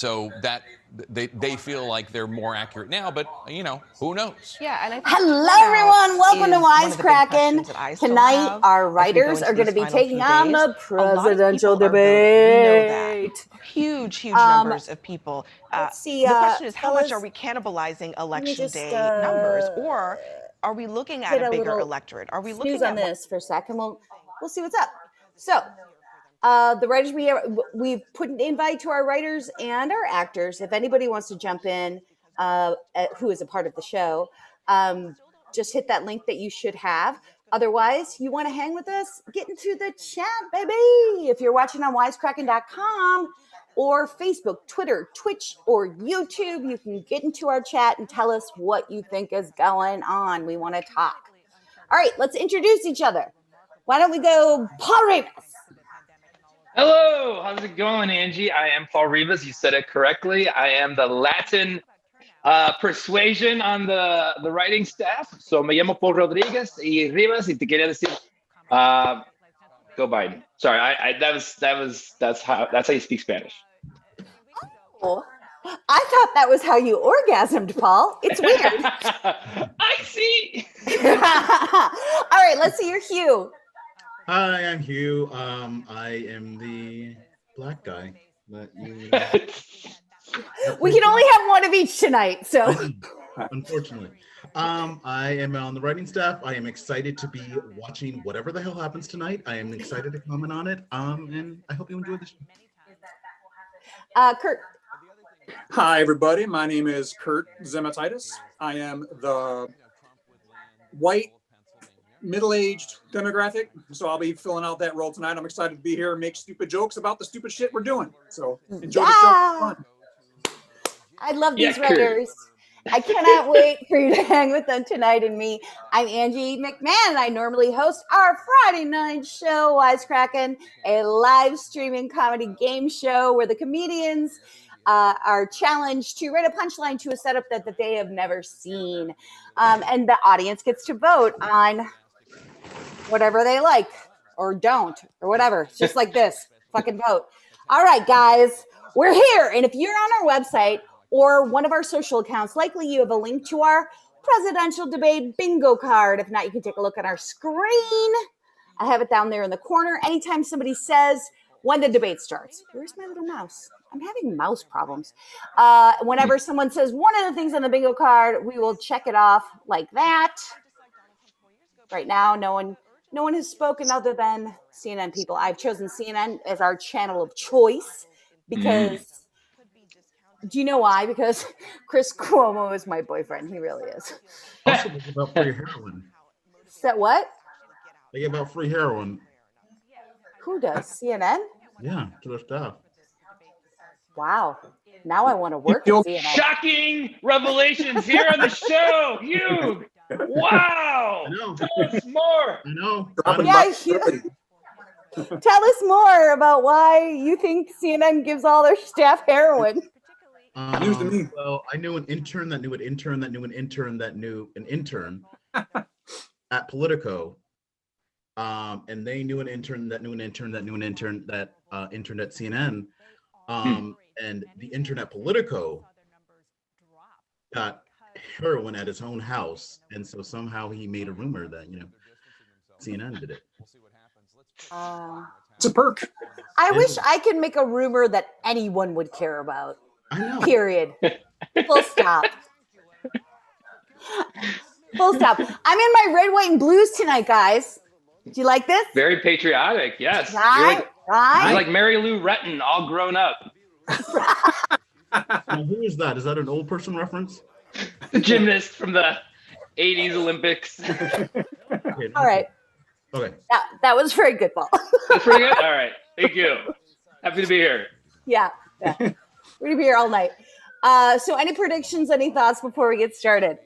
So that they feel like they're more accurate now, but who knows? Yeah, and hello everyone, welcome to Wisecrackin. Tonight, our writers are going to be taking on the presidential debate. Huge numbers of people. Let's see. The question is, how much fellas, are we cannibalizing election day numbers, or are we looking at a bigger electorate? Are we looking on this for a second? We'll see what's up. So. The writers, we've put an invite to our writers and our actors. If anybody wants to jump in, who is a part of the show, just hit that link that you should have. Otherwise, you want to hang with us, get into the chat, baby. If you're watching on wisecrackin.com or Facebook, Twitter, Twitch, or YouTube, you can get into our chat and tell us what you think is going on. We want to talk. All right, let's introduce each other. Why don't we go Paul Rivas? Hello, how's it going, Angie? I am Paul Rivas. You said it correctly. I am the Latin persuasion on the writing staff. So me llamo Paul Rodriguez y Rivas y te quería decir, go Biden. Sorry, that's how you speak Spanish. Oh, I thought that was how you orgasmed, Paul. It's weird. I see. All right, let's see your Hugh. Hi, I'm Hugh. I am the black guy. We can only have one of each tonight, so. Unfortunately. I am on the writing staff. I am excited to be watching whatever the hell happens tonight. I am excited to comment on it. And I hope you enjoy the show. Kurt. Hi, everybody. My name is Kurt Zematitis. I am the white middle-aged demographic, so I'll be filling out that role tonight. I'm excited to be here and make stupid jokes about the stupid shit we're doing. So enjoy the show. Fun. I love these writers. I cannot wait for you to hang with them tonight and me. I'm Angie McMahon, and I normally host our Friday night show, Wisecrackin, a live streaming comedy game show where the comedians are challenged to write a punchline to a setup that they have never seen. And the audience gets to vote on whatever they like or don't or whatever. It's just like this. Fucking vote. All right, guys, we're here. And if you're on our website or one of our social accounts, likely you have a link to our presidential debate bingo card. If not, you can take a look at our screen. I have it down there in the corner. Anytime somebody says when the debate starts. Where's my little mouse? I'm having mouse problems. Whenever someone says one of the things on the bingo card, we will check it off like that. Right now, no one has spoken other than CNN people. I've chosen CNN as our channel of choice because, do you know why? Because Chris Cuomo is my boyfriend. He really is. Also, they give out free heroin. Is that what? They give out free heroin. Who does? CNN? Yeah, to their staff. Wow. Now I want to work at CNN. Shocking revelations here on the show. You. Wow. I know. Tell us more. I know. Tell us more about why you think CNN gives all their staff heroin. News to me. Well, I knew an intern that knew an intern that knew an intern that knew an intern at Politico. And they knew an intern that knew an intern that knew an intern that interned at CNN. And the intern at Politico got heroin at his own house, and so somehow he made a rumor that CNN did it. It's a perk. I wish I could make a rumor that anyone would care about. I know. Period. Full stop. Full stop. I'm in my red, white, and blues tonight, guys. Do you like this? Very patriotic. Yes. Right? You're like Mary Lou Retton, all grown up. Now, who is that? Is that an old person reference? The gymnast from the 80s Olympics. Okay. All right. Okay. That was very good, Paul. That's pretty good? All right. Thank you. Happy to be here. Yeah. We're going to be here all night. So any predictions, any thoughts before we get started?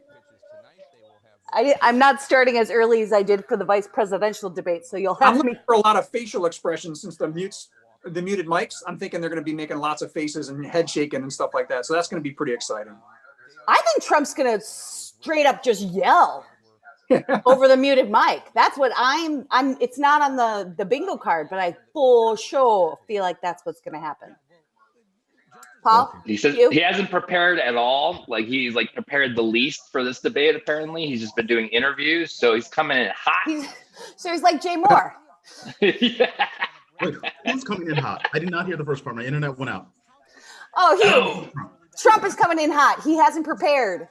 I'm not starting as early as I did for the vice presidential debate, so you'll have I'm me. looking for a lot of facial expressions since the muted mics. I'm thinking they're going to be making lots of faces and head shaking and stuff like that. So that's going to be pretty exciting. I think Trump's going to straight up just yell over the muted mic. That's what I'm. It's not on the bingo card, but I for sure feel like that's what's going to happen. Paul? He says You? he hasn't prepared at all. Like he's like prepared the least for this debate. Apparently, he's just been doing interviews, so he's coming in hot. So he's like Jay Moore. Yeah. Wait, who's coming in hot? I did not hear the first part. My internet went out. Oh, Hugh. Trump is coming in hot. He hasn't prepared.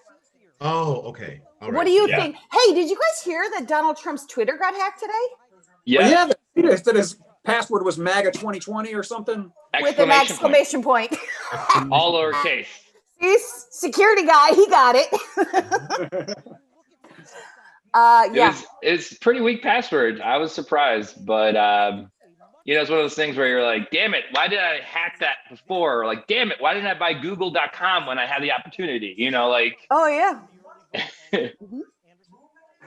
Oh, okay. All right. What do you think? Hey, did you guys hear that Donald Trump's Twitter got hacked today? Yeah. Yeah, that his password was MAGA 2020 or something. With an exclamation point. All lowercase. He's security guy. He got it. Yeah. It's pretty weak password. I was surprised, but it's one of those things where you're like, damn it, why did I hack that before? Or like, damn it, why didn't I buy google.com when I had the opportunity? Oh, yeah.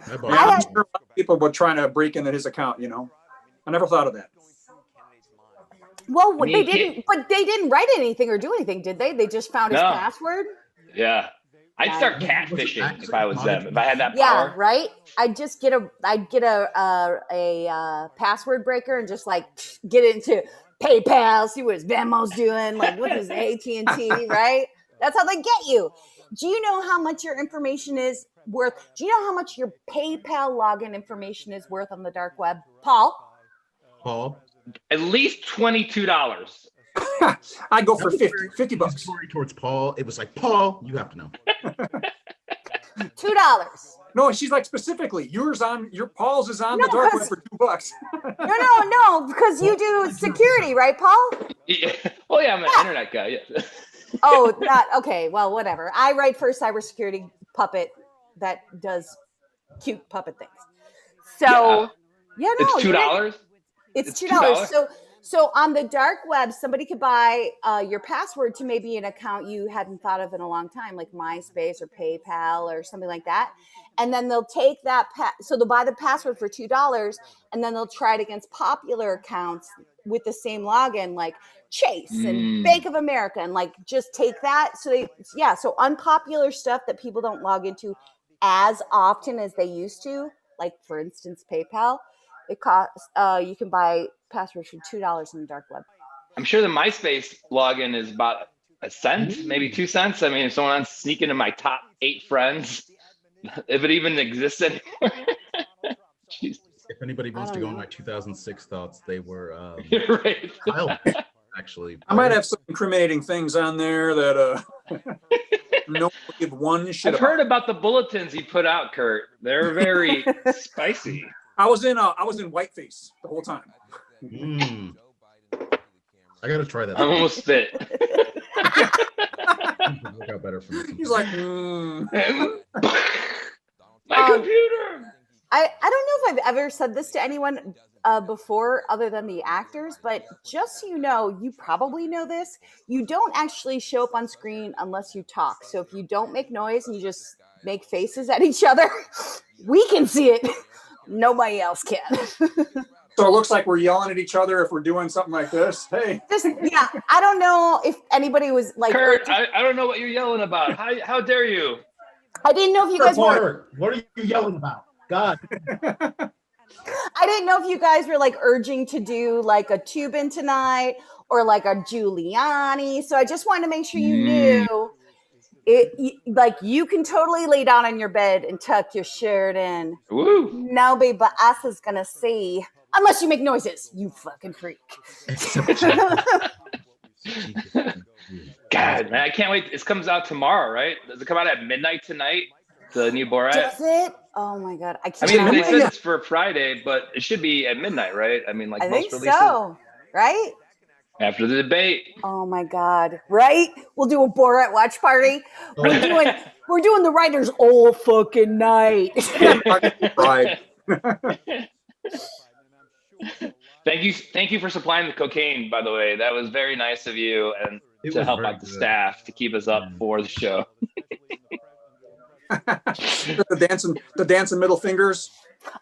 I'm sure people were trying to break into his account, I never thought of that. Well, they didn't write anything or do anything, did they? They just found his password? Yeah. I'd start catfishing if I was them. If I had that power. Yeah, right. I'd get a password breaker and just like get into PayPal, see what his Venmo's doing, like what is AT&T, right? That's how they get you. Do you know how much your information is worth? Do you know how much your PayPal login information is worth on the dark web, Paul? At least $22. I go for 50 bucks. Story towards Paul. It was like, Paul, you have to know. $2. No, she's like specifically your Paul's is on the dark web for $2. No, because you do security, right, Paul? Yeah. Oh yeah, I'm an internet guy. Yeah. Oh, not okay. Well, whatever. I write for a cybersecurity puppet that does cute puppet things. So it's $2. It's $2. So on the dark web, somebody could buy your password to maybe an account you hadn't thought of in a long time, like MySpace or PayPal or something like that. And then they'll take that, so they'll buy the password for $2, and then they'll try it against popular accounts with the same login, like Chase and Bank of America, and like just take that. So unpopular stuff that people don't log into as often as they used to, like for instance, PayPal. It costs. You can buy passwords for $2 in the dark web. I'm sure the MySpace login is about a cent, maybe 2 cents. I mean, if someone wants to sneak into my top 8 friends, if it even exists anymore. Jeez. If anybody wants to go on my 2006 thoughts, they were right. Actually, I might have some incriminating things on there that no one give one shit. I've heard about the bulletins he put out, Kurt. They're very spicy. I was in whiteface the whole time. I gotta try that. I almost spit. Work out better for me. He's like, my computer. I don't know if I've ever said this to anyone before other than the actors, but just so you know, you probably know this, you don't actually show up on screen unless you talk. So if you don't make noise and you just make faces at each other, we can see it. Nobody else can. So it looks like we're yelling at each other if we're doing something like this. Hey. I don't know if anybody was like, Kurt, I don't know what you're yelling about. How dare you? I didn't know if you guys were. What are you yelling about? God. I didn't know if you guys were like urging to do like a Tubin tonight or like a Giuliani. So I just wanted to make sure you knew it. Like you can totally lay down on your bed and tuck your shirt in. Woo. Nobody but us is gonna see, unless you make noises. You fucking freak. God, man, I can't wait. It comes out tomorrow, right? Does it come out at midnight tonight? The new Borat? Does it? Oh my God. I can't. I mean, they said it's for Friday, but it should be at midnight, right? I mean, like I most think releases. so, right? After the debate. Oh my God. Right? We'll do a Borat watch party. We're doing the writers all fucking night. Right. Thank you for supplying the cocaine, by the way. That was very nice of you, and to help out the staff to keep us up for the show. the dancing middle fingers.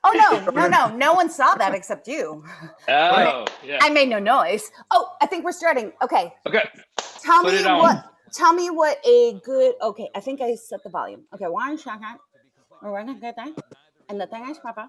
Oh no one saw that except you. Oh, yeah. I made no noise. Oh, I think we're starting. Okay. Tell me what a good. Okay, I think I set the volume. Okay, 1 second. We're gonna get that. And the thing is, Papa.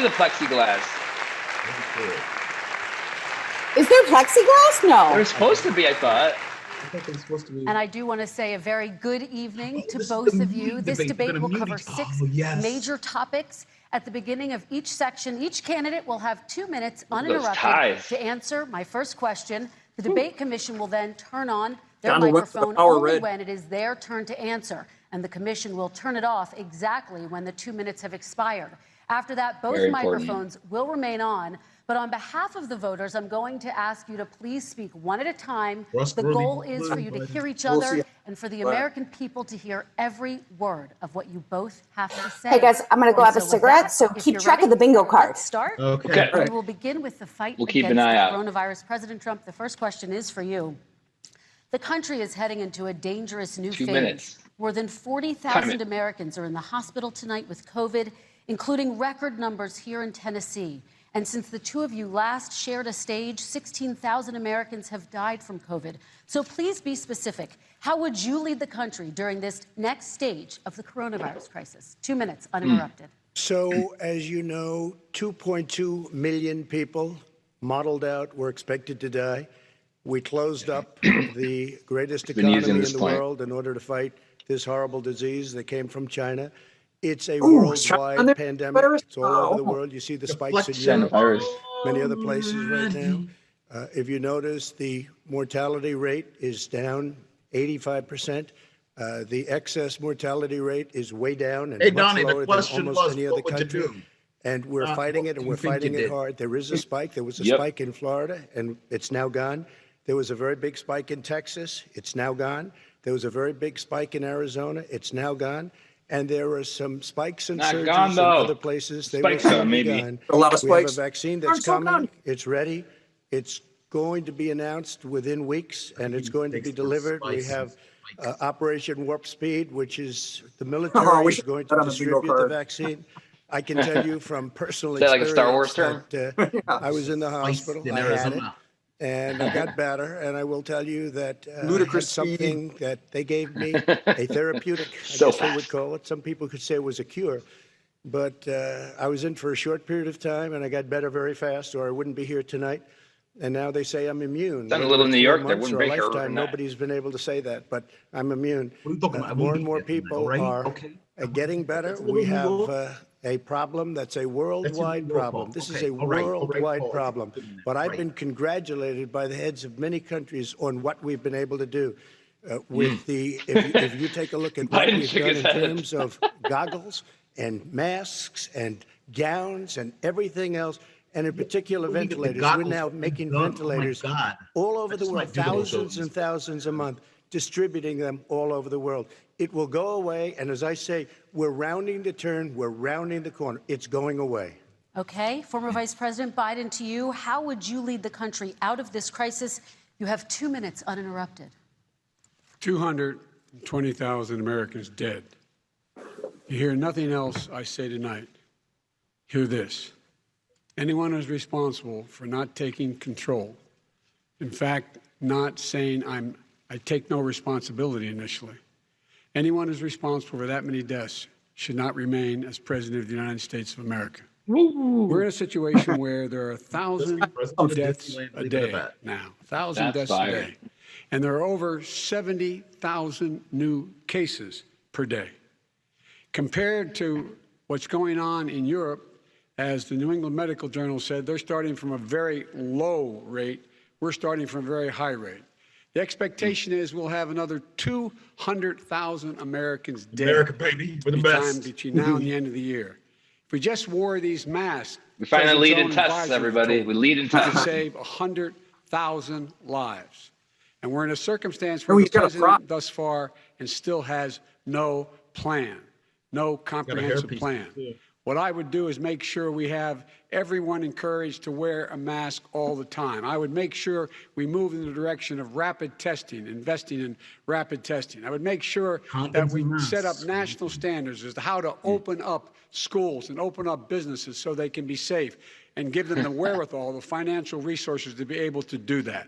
see the plexiglass. Is there plexiglass? No. There's supposed to be, I thought. I think it's supposed to be. And I do want to say a very good evening to this is both the of you. muni This debate. We're debate gonna will muni- cover 6 Oh, yes. major topics. At the beginning of each section, each candidate will have 2 minutes Look at those uninterrupted ties. to answer my first question. The debate commission will then turn on their Donald went for the microphone power only red. when it is their turn to answer. and the commission will turn it off exactly when the 2 minutes have expired. After that, both Very important. microphones will remain on. But on behalf of the voters, I'm going to ask you to please speak one at a time. The goal is for you to hear each other and for the American people to hear every word of what you both have to say. Hey guys, I'm going to go have a with cigarette, that, so if keep you're track ready, of the bingo card. Let's start. Okay. And we'll begin with the fight We'll keep against an eye the out. coronavirus. President Trump, the first question is for you. The country is heading into a dangerous new 2 phase. minutes. More than Time 40,000 it. Americans are in the hospital tonight with COVID, including record numbers here in Tennessee. And since the two of you last shared a stage, 16,000 Americans have died from COVID. So please be specific. How would you lead the country during this next stage of the coronavirus crisis? 2 minutes, uninterrupted. So, as you know, 2.2 million people modeled out were expected to die. We closed up the greatest Been using economy this in the point. world in order to fight this horrible disease that came from China. It's a Ooh, China worldwide pandemic. virus? It's all over the Oh. world. You see the spikes in China Europe, virus. many other places right now. If you notice, the mortality rate is down 85%. The excess mortality rate is way down and Hey, much Donnie, the lower than question almost was, any what other would you country. do? And we're fighting it, and we're what do you think fighting you it did? hard. There is a spike. There was a Yep. spike in Florida, and it's now gone. There was a very big spike in Texas. It's now gone. There was a very big spike in Arizona. It's now gone. And there are some spikes and Not surges gone, in though. other places. They will Spikes, soon though, be maybe. gone. A lot of We have a spikes. vaccine I'm that's so coming. done. It's ready. It's going to be announced within weeks, and it's going to be delivered. We have Operation Warp Speed, which is the military Oh, we is should going put to that on the bingo distribute the card. vaccine. I can tell you from personal Is that like a experience Star Wars term? that I was in the hospital. in I had it, Arizona. and I got better. And I will tell you that I had Ludicrous something that they gave me, a therapeutic, So I guess they would fast. call it. Some people could say it was a cure. But I was in for a short period of time, and I got better very fast, or I wouldn't be here tonight. And now they say I'm immune. Done a Whether little it's New 4 York, they months wouldn't or a break her lifetime, overnight. nobody's been able to say that, but I'm immune. What are you talking about? I More won't and do more that tonight, people all right? are Okay. getting better. That's a We little have a problem that's a worldwide your problem. fault. This is Okay, a all right, worldwide Paul. problem. Good enough. But I've Right. been congratulated by the heads of many countries on what we've been able to do. With the, if you take a look at what Biden we've shook done his in head. terms of goggles and masks and gowns and everything else, and in particular We get the ventilators. We're goggles now from making Amazon. Oh my ventilators God. all over I the just world, might do those thousands and thousands a month, distributing them all over the world. It will go away, and as I say, we're rounding the turn, we're rounding the corner. It's going away. Okay, former Vice President Biden, to you, how would you lead the country out of this crisis? You have 2 minutes uninterrupted. 220,000 Americans dead. You hear nothing else I say tonight. Hear this. Anyone who's responsible for not taking control, in fact, not saying I take no responsibility initially, anyone who's responsible for that many deaths should not remain as President of the United States of America. We're in a situation where there are 1,000 deaths a day now, 1,000 That's deaths a fire. day. And there are over 70,000 new cases per day. Compared to what's going on in Europe, as the New England Medical Journal said, they're starting from a very low rate. We're starting from a very high rate. The expectation is we'll have another 200,000 Americans dead America, baby. We're the best. between now and the end of the year. If we just wore these masks, We finally lead in President Joe tests, Biden everybody. told We lead in we could tests. save 100,000 lives. And we're in a circumstance Oh, where he's the got a president thus far and still has no plan, no comprehensive hairpiece, plan. too. What I would do is make sure we have everyone encouraged to wear a mask all the time. I would make sure we move in the direction of rapid testing, investing in rapid testing. I would make sure that Condoms we and masks. set up national standards as to how to open up schools and open up businesses so they can be safe and give them the wherewithal, the financial resources to be able to do that.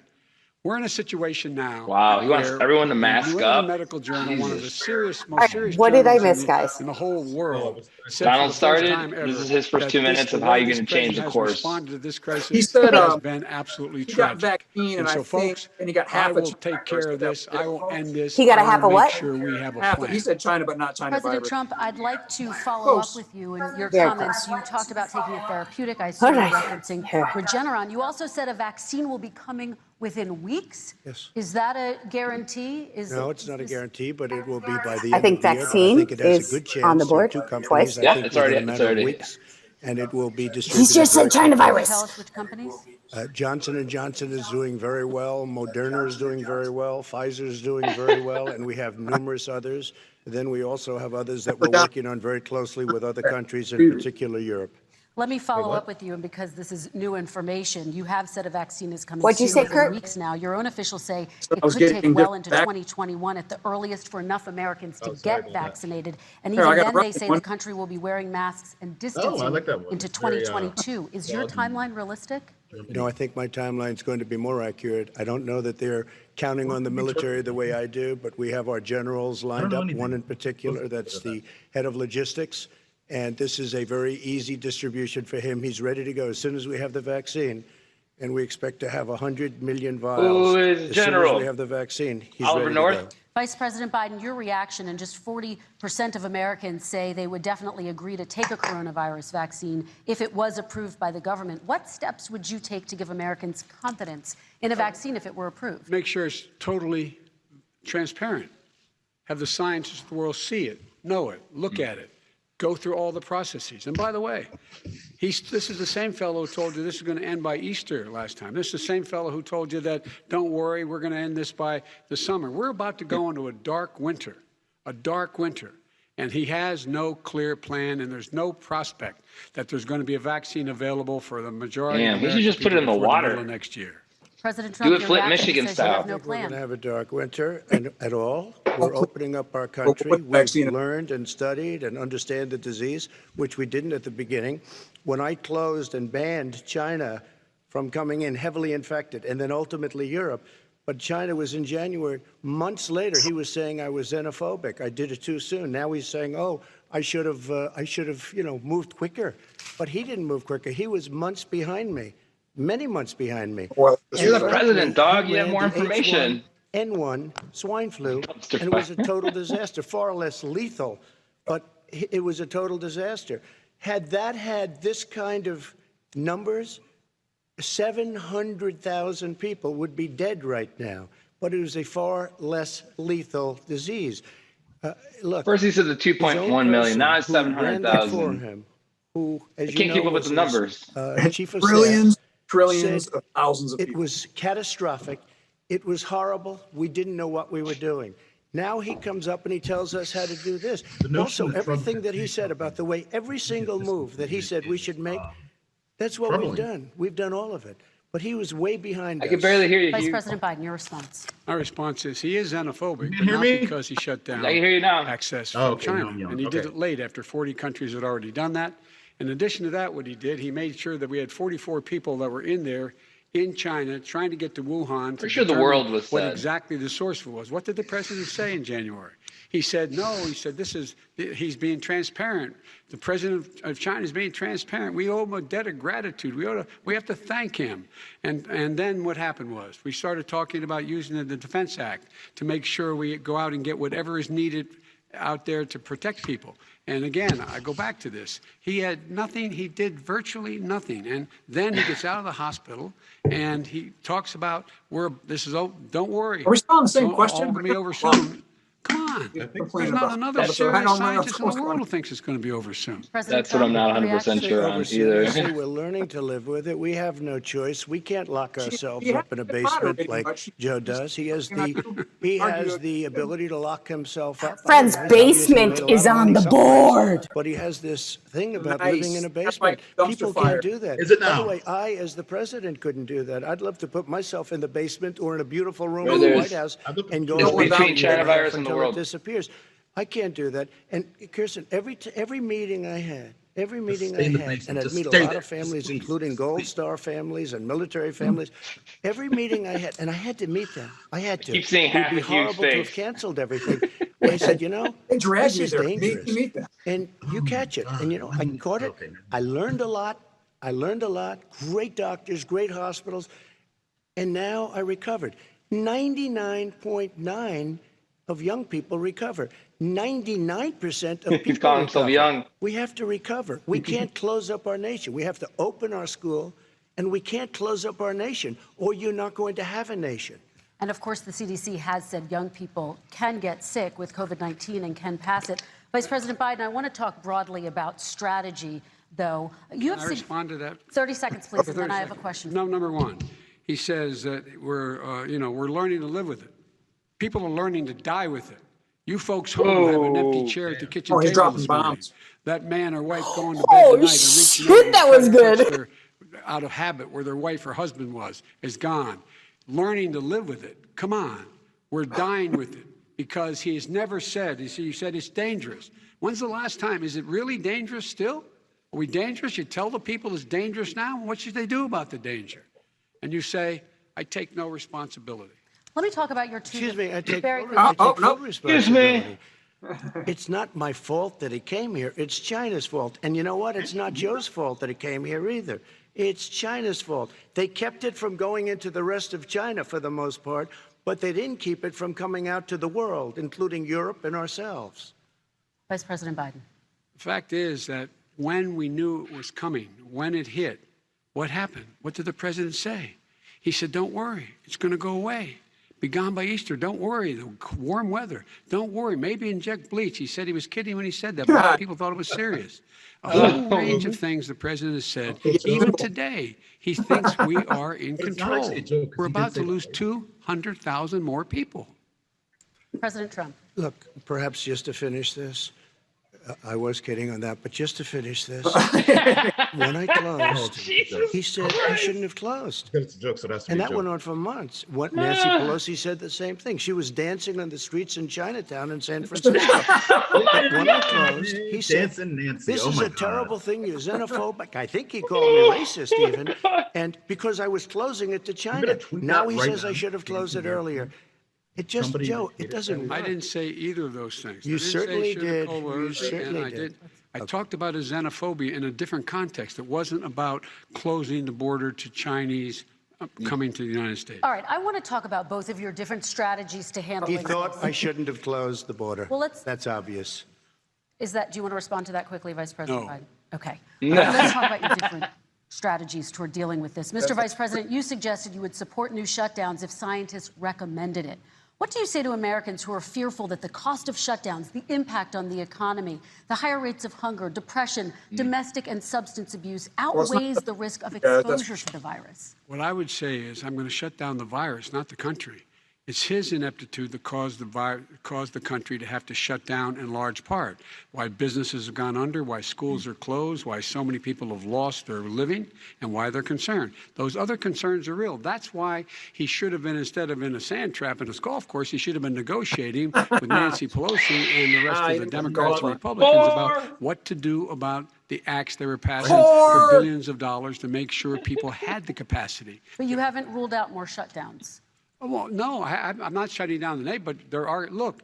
We're in a situation now. Wow, he wants where everyone to the mask New England up? Medical Journal, one of the Jesus. most serious What did I journals miss, guys? in the whole world, said Donald for the first started. time ever This is his first that 2 this- minutes the of how way you're this going to change president the has course. responded to this crisis He said has been absolutely he got tragic. vaccine, and so, I think, folks, and he got half I a will China take virus, care of but this. that- I will end this. He got a I will half a make what? sure we have a half. plan. He said China, but not China President virus. Trump, I'd like to follow Close. up with you in your Very comments. close. You talked about taking a therapeutic, I assume All you're right. referencing Here. Regeneron. You also said a vaccine will be coming within weeks? Yes. Is that a guarantee? No, it's not a guarantee, but it will be by the I end think of the year. But I vaccine think it has a is good chance. on the board There are two companies, twice. I Yeah, think, it's within a already- matter of already- weeks, and it will be distributed. He's just said very China quickly. Can you virus. tell us which companies? Johnson & Johnson is doing very well. Moderna is doing very well. Pfizer is doing very well, and we have numerous others. Then we also have others that we're working on very closely with other countries, in particular Europe. Let me follow up with you, and because this is new information, you have said a vaccine is coming What'd you soon say, within Kurt? weeks now. Your own officials say So it I was could take getting well into back- 2021 at the earliest for enough Americans to Oh, sorry get about that. vaccinated. And Here, I even got then, a they rough say one. the country will be wearing masks and distancing like that one. into It's very, 2022. Is your well done. timeline realistic? No, I think my timeline is going to be more accurate. I don't know that they're counting on the military the way I do, but we have our generals lined know up, anything. one in particular that's the head of logistics. And this is a very easy distribution for him. He's ready to go as soon as we have the vaccine. And we expect to have 100 million vials. Who is as soon as General? we have the vaccine, he's Oliver ready North? to go. Vice President Biden, your reaction, and just 40% of Americans say they would definitely agree to take a coronavirus vaccine if it was approved by the government. What steps would you take to give Americans confidence in a vaccine if it were approved? Make sure it's totally transparent. Have the scientists of the world see it, know it, look at it, go through all the processes. And by the way, this is the same fellow who told you this is going to end by Easter last time. This is the same fellow who told you that, don't worry, we're going to end this by the summer. We're about to go into a dark winter. And he has no clear plan, and there's no prospect that there's going to be a vaccine available for the majority Damn, of he should American just put it in people the before water. middle of next year. President Do Trump, it your Flint, reaction Michigan says you have style. no We're going to plan. have a dark winter at all. We're opening up our country. We've learned and studied and understand the disease, which we didn't at the beginning. When I closed and banned China from coming in heavily infected, and then ultimately Europe, but China was in January. Months later, he was saying I was xenophobic. I did it too soon. Now he's saying, oh, I should have, moved quicker. But he didn't move quicker. He was months behind me. Many months behind me. Well, You're the And president, frankly, dog. he You have ran more the information. H1N1 swine flu, Dumpster and it was a fire. total disaster, far less lethal, but it was a total disaster. Had that had this kind of numbers, 700,000 people would be dead right now, but it was a far less lethal disease. Look, First he said the his own 2.1 million. Now it's person who ran before 700,000. him, who, as I you can't keep know, up with was the his, numbers. chief of trillions, staff, trillions said of thousands of it people. was catastrophic. It was horrible. We didn't know what we were doing. Now he comes up and he tells us how to do this. Also, everything that he said about the way every single move that he said we should make, that's what we've done. We've done all of it. But he was way behind I us. can barely hear you, Vice Hugh. President Biden, your response. My response is he is xenophobic, You but hear not me? because he shut down I can hear you now. access from Oh, okay, China. now I'm yelling. And he did Okay. it late after 40 countries had already done that. In addition to that, what he did, he made sure that we had 44 people that were in there in China trying to get to Wuhan. Pretty sure the world was what said. exactly the source was. What did the president say in January? He said, no, he said, he's being transparent. The president of China is being transparent. We owe him a debt of gratitude. We have to thank him. And then what happened was we started talking about using the Defense Act to make sure we go out and get whatever is needed out there to protect people. And again, I go back to this. He had nothing. He did virtually nothing. And then he gets out of the hospital and he talks about don't worry. Are we still on the same It's question? all going to be over soon. Come on. There's not another I don't serious know scientist in what's the going world on. who thinks it's going to be over soon. President That's what I'm Trump, not your 100% reaction? sure on either. We're learning to live with it. We have no choice. We can't lock ourselves you up in a haven't basement moderated like much. Joe does. He has the ability to lock himself up. Friend's He's obviously basement made a lot is of on money the someplace, board. But he has this thing about Nice. living in a That's my basement. dumpster People fire. can't do that. Is it By the now? way, I, as the president, couldn't do that. I'd love to put myself in the basement or in a beautiful room Where in the there's- White House and It's go between without China it virus and the until world. it disappears. I can't do that. And Kirsten, every meeting I had, stay in the basement. and I'd Just meet a stay lot there. of families, Just please, including Gold Star families and military families. Every meeting I had, and I had to meet them. I had to. Keep seeing It would half be a huge horrible to have face. canceled everything. But I said, They dragged this me is there. dangerous. You meet them. And you catch it. And, I caught it. Okay, man. I learned a lot. Great doctors, great hospitals. And now I recovered. 99.9 of young people recover. 99% of people He's calling himself recover. young. We have to recover. We can't close up our nation. We have to open our school And we can't close up our nation, or you're not going to have a nation. And of course, the CDC has said young people can get sick with COVID-19 and can pass it. Vice President Biden, I want to talk broadly about strategy, though. Can I respond to that? 30 seconds, please, Okay, and then 30 I have a seconds. question. No, number one, he says that we're learning to live with it. People are learning to die with it. You folks home have an empty chair at the kitchen he's table dropping this morning. bombs. That man or wife going to bed Oh, tonight and reaching shit, over and that trying was to touch good. their, out of habit where their wife or husband was, is gone. Learning to live with it. Come on. We're dying with it because he has never said, you said it's dangerous. When's the last time? Is it really dangerous still? Are we dangerous? You tell the people it's dangerous now? What should they do about the danger? And you say, I take no responsibility. Let me talk about your two. Excuse me, I take very full quickly. responsibility. It's not my fault that he came here. It's China's fault. And you know what? It's not Joe's fault that he came here either. It's China's fault. They kept it from going into the rest of China for the most part, but they didn't keep it from coming out to the world, including Europe and ourselves. Vice President Biden. The fact is that when we knew it was coming, when it hit, what happened? What did the president say? He said, don't worry, it's going to go away. Be gone by Easter. Don't worry. The warm weather. Don't worry. Maybe inject bleach. He said he was kidding when he said that, but a lot of people thought it was serious. A whole range of things the president has said. Even today, he thinks we are in control. We're about to lose 200,000 more people. President Trump. Look, perhaps just to finish this, I was kidding on that, but just to finish this, when I closed, he said I shouldn't have closed. It's a joke, so it has to And be a that joke. went on for months. Nancy Pelosi said the same thing. She was dancing on the streets in Chinatown in San Francisco. But when I closed, he said, Dancing Nancy. this Oh is my a God. terrible thing. You're xenophobic. I think he called me racist even. And because I was closing it to China. tweet Now that he right says I now. should have closed it earlier. It just, Somebody Joe, indicated it doesn't I work. didn't say either of those things. You I didn't certainly say should have did. called You early, certainly and I did. I talked about a xenophobia in a different context. It wasn't about closing the border to Chinese coming to the United States. All right, I want to talk about both of your different strategies to handling He thought this. I shouldn't have closed the border. Well, That's obvious. Do you want to respond to that quickly, Vice President No. Biden? Okay. Let's talk about your different strategies toward dealing with this. Mr. Vice President, you suggested you would support new shutdowns if scientists recommended it. What do you say to Americans who are fearful that the cost of shutdowns, the impact on the economy, the higher rates of hunger, depression, domestic and substance abuse outweighs the risk of exposure to the virus? What I would say is I'm going to shut down the virus, not the country. It's his ineptitude that caused the country to have to shut down in large part. Why businesses have gone under, why schools are closed, why so many people have lost their living, and why they're concerned. Those other concerns are real. That's why he should have been, instead of in a sand trap in a golf course, he should have been negotiating with Nancy Pelosi and the rest of the Democrats and Republicans about what to do about the acts they were passing for billions of dollars to make sure people had the capacity. But you haven't ruled out more shutdowns. Well, no, I'm not shutting down the name, but there are, look,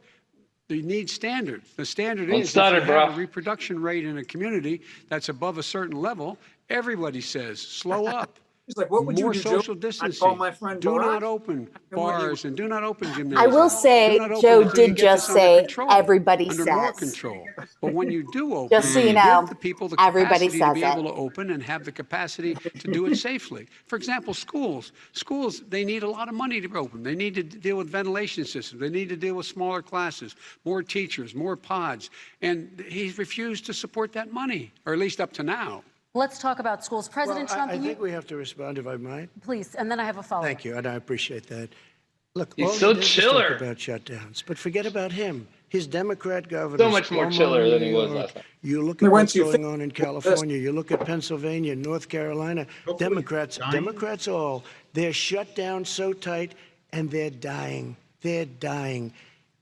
they need standards. The standard is if you have a reproduction rate in a community that's above a certain level, everybody says, slow up. He's like, what would More you do, social Joe? distancing. I'd call my friend Do Barack. not open bars and do not open gymnasiums. I will say, Do not open Joe until you did get just this under say, control, everybody under more says. control. But when you do open, Just so you give know, the people the everybody capacity to says be it. able to open and have the capacity to do it safely. For example, schools, they need a lot of money to open. They need to deal with ventilation systems. They need to deal with smaller classes, more teachers, more pods. And he's refused to support that money, or at least up to now. Let's talk about schools. President Trump, I think we have to respond, if I might. please, and then I have a follow-up. Thank you, and I appreciate that. Look, He's all so he did was chiller. talk about shutdowns, but forget about him. His Democrat governor. So much more chiller than he was last time. You look They at went what's to going on in California. You look at Pennsylvania, North Carolina. Democrats all, they're shut down so tight, and they're dying. They're dying.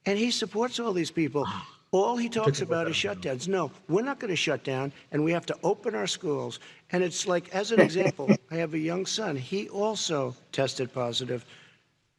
And he supports all these people. All he talks about is shutdowns. No, we're not going to shut down, and we have to open our schools. And it's like, as an example, I have a young son. He also tested positive.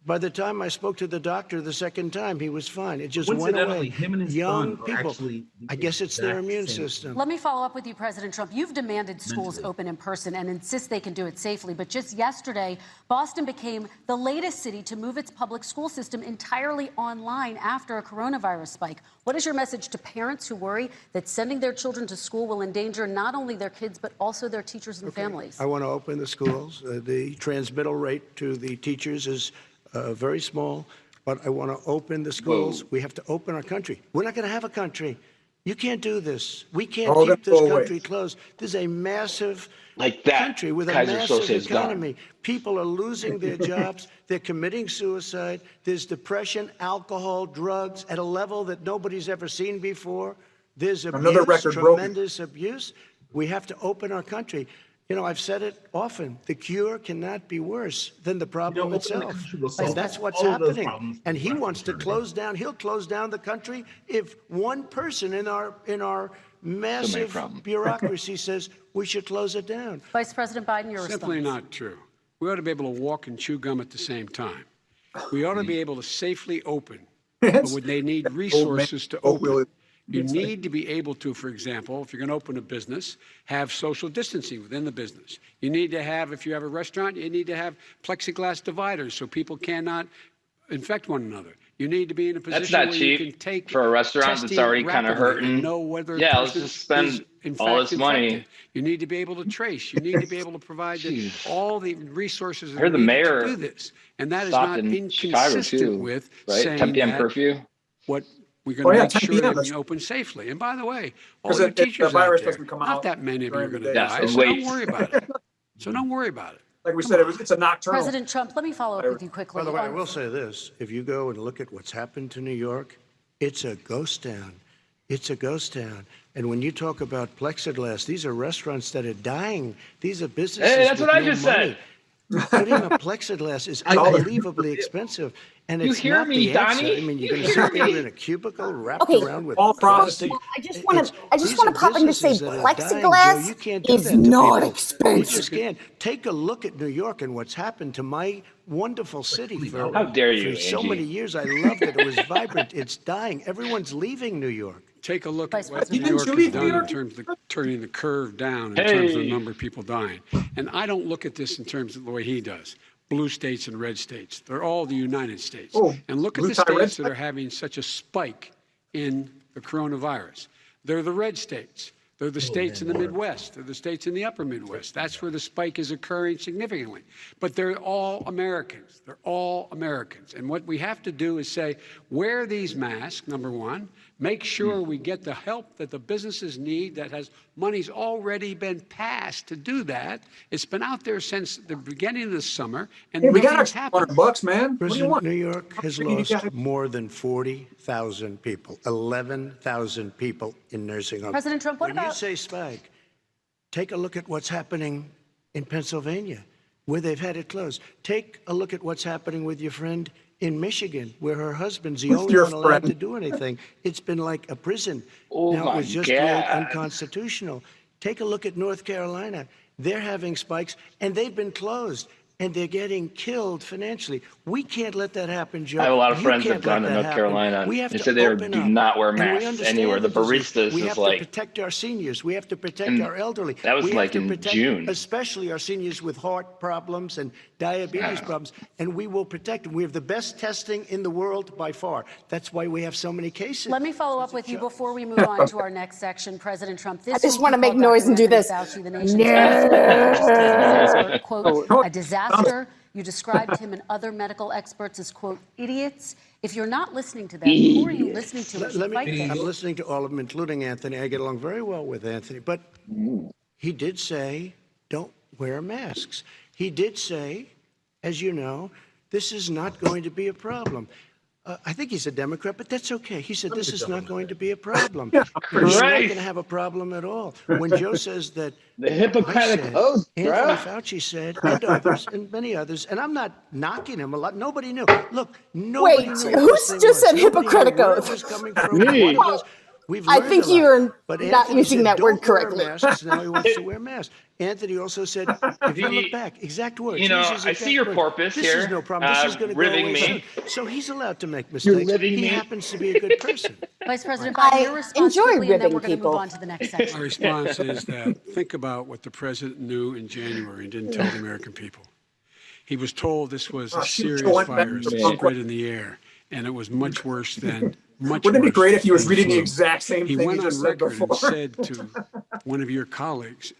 By the time I spoke to the doctor the second time, he was fine. It just went Coincidentally, away. him and his Young son are people, actually I guess it's their exact immune same. system. Let me follow up with you, President Trump. You've demanded schools Mentally. open in person and insist they can do it safely. But just yesterday, Boston became the latest city to move its public school system entirely online after a coronavirus spike. What is your message to parents who worry that sending their children to school will endanger not only their kids, but also their teachers and families? I want to open the schools. The transmittal rate to the teachers is very small, but I want to open the schools. We have to open our country. We're not going to have a country. You can't do this. We can't keep this country closed. This is a massive country with a massive economy. People are losing their jobs. They're committing suicide. There's depression, alcohol, drugs at a level that nobody's ever seen before. There's abuse, tremendous abuse. We have to open our country. You know, I've said it often, the cure cannot be worse than the problem itself. And that's what's happening. And he wants to close down, he'll close down the country if one person in our massive bureaucracy says we should close it down. Vice President Biden, your response. Simply not true. We ought to be able to walk and chew gum at the same time. We ought to be able to safely open, but when they need resources to open. You need to be able to, for example, if you're going to open a business, have social distancing within the business. You need to have, if you have a restaurant, you need to have plexiglass dividers so people cannot infect one another. You need to be in a position where you can take for a restaurant that's already kind of hurting. Know whether let's just spend all this money. You need to be able to trace. You need to be able to provide all the resources I heard the mayor to do this. And that is not inconsistent with saying 10 p.m. that curfew. What we're going to make sure that we open safely. And by the way, all the teachers out there, not that many of you are going to die, so don't worry about it. So don't worry about it. Like we said, it's a nocturnal. President Trump, let me follow up with you quickly. By the way, I will say this. If you go and look at what's happened to New York, it's a ghost town. It's a ghost town. And when you talk about plexiglass, these are restaurants that are dying. These are businesses Hey, that's with what I no just money. said. Putting a plexiglass is unbelievably expensive. And You it's hear not me, the answer. Donnie? I mean, you're going to sit there in a cubicle wrapped around with all plastic. I just want to pop in to say plexiglass is not expensive. You just can't. Take a look at New York and what's happened to my wonderful city. How dare you, For so Angie. many years, I loved it. It was vibrant. It's dying. Everyone's leaving New York. Take a look Vice at what President. New York Didn't has you done leave New in terms of turning the curve down in terms of the number of people dying. And I don't look at this in terms of the way he does. Blue states and red states. They're all the United States. And look at the states that are having such a spike in the coronavirus. They're the red states. They're the states in the Midwest. They're the states in the upper Midwest. That's where the spike is occurring significantly. But they're all Americans. They're all Americans. And what we have to do is say, wear these masks, number one. Make sure we get the help that the businesses need that has money's already been passed to do that. It's been out there since the beginning of the summer, and We got nothing's our happened. $100, man. What do you President, want? New York has lost more than 40,000 people, 11,000 people in nursing homes. President Trump, what When you about say spike, take a look at what's happening in Pennsylvania, where they've had it closed. Take a look at what's happening with your friend in Michigan, where her husband's the only one allowed to do anything. It's been like a prison. Oh Now, it my was just ruled God. unconstitutional. Take a look at North Carolina. They're having spikes, and they've been closed, and they're getting killed financially. We can't let that happen, Joe. I have a lot of You friends that can't have gone let to that North happen. Carolina. We have They to said they open do up. not wear And we masks understand anywhere. The disease. baristas We is have to like, protect our seniors. We have to protect And our elderly. that was we like have to in protect, June. especially our seniors with heart problems and diabetes problems. And we will protect them. We have the best testing in the world by far. That's why we have so many cases. Let me follow up with you before we move on to our next section. President Trump, this I just week want to you make called noise Dr. and do Anthony this. Fauci, the nation's expert, quote, a disaster. You described him and other medical experts as, quote, idiots. If you're not listening to them, who are you listening to? as you fight this? I'm listening to all of them, including Anthony. I get along very well with Anthony. But he did say, don't wear masks. He did say, as you know, this is not going to be a problem. I think he's a Democrat, but that's okay. He said this is not going to be a problem. We're not going to have a problem at all. When Joe says that the Hippocratic oath, Anthony bro. Fauci said, and others, and many others, and I'm not knocking him a lot. Nobody knew. Look, nobody Wait, knew. who what this thing just was. said Nobody knew Hippocratic where oath? it was coming from, Me. what it was. I think learned a lot. you're But not Anthony using said, that word "Don't wear correctly." masks." Now he wants to wear masks. Anthony also said, if you look back, exact words. You know, use his I see exact your words. porpoise This here, is no problem. This is going to go ribbing away me. soon. So he's allowed to make mistakes. He happens to be a good person. Vice President Biden, your I response enjoy quickly, and then ribbing we're going to move people. on to the next My section. response is that think about what the president knew in January and didn't tell the American people. He was told this was a serious virus that spread in the air, and it was much worse than Wouldn't it be great if he was reading the flu. exact same He thing went he just on said record and before? said to one of your colleagues,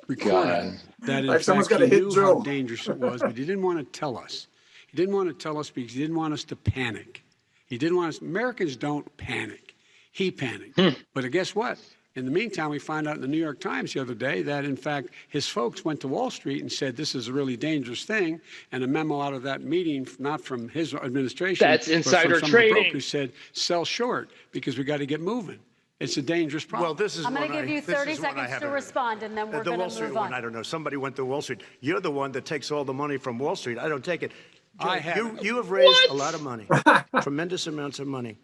recorded, that in Like someone's fact got he to hit knew Joe. how dangerous it was, but he didn't want to tell us. He didn't want to tell us because he didn't want us to panic. He didn't want us. Americans don't panic. He panicked. But guess what? In the meantime, we found out in the New York Times the other day that, in fact, his folks went to Wall Street and said this is a really dangerous thing. And a memo out of that meeting, not from his administration, That's but insider from some of the trading. brokers, said sell short because we got to get moving. It's a dangerous problem. Well, this is I'm going to one give I- you this 30 is one I seconds to haven't heard. respond, and then we're The going Wall to Street move one, on. I don't know. Somebody went to Wall Street. You're the one that takes all the money from Wall Street. I don't take it. Joe, I haven't. you have raised a lot of money, tremendous amounts of money.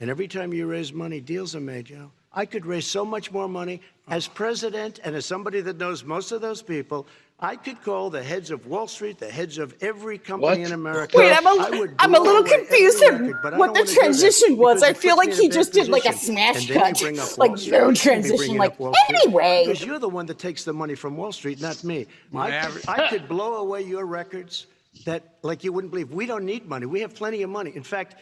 And every time you raise money, deals are made, Joe. I could raise so much more money as president and as somebody that knows most of those people. I could call the heads of Wall Street, the heads of every company in America. Wait, I would I'm a blow little away confused every at record, but I what don't the wanna do that transition was. because I it feel puts like me in he bad just did like a position. smash And then you cut, bring up like Wall Street. no You shouldn't be transition. bringing Like up Wall Street anyway, because you're the one that takes the money from Wall Street, not me. I could blow away your records that like you wouldn't believe. We don't need money. We have plenty of money. In fact,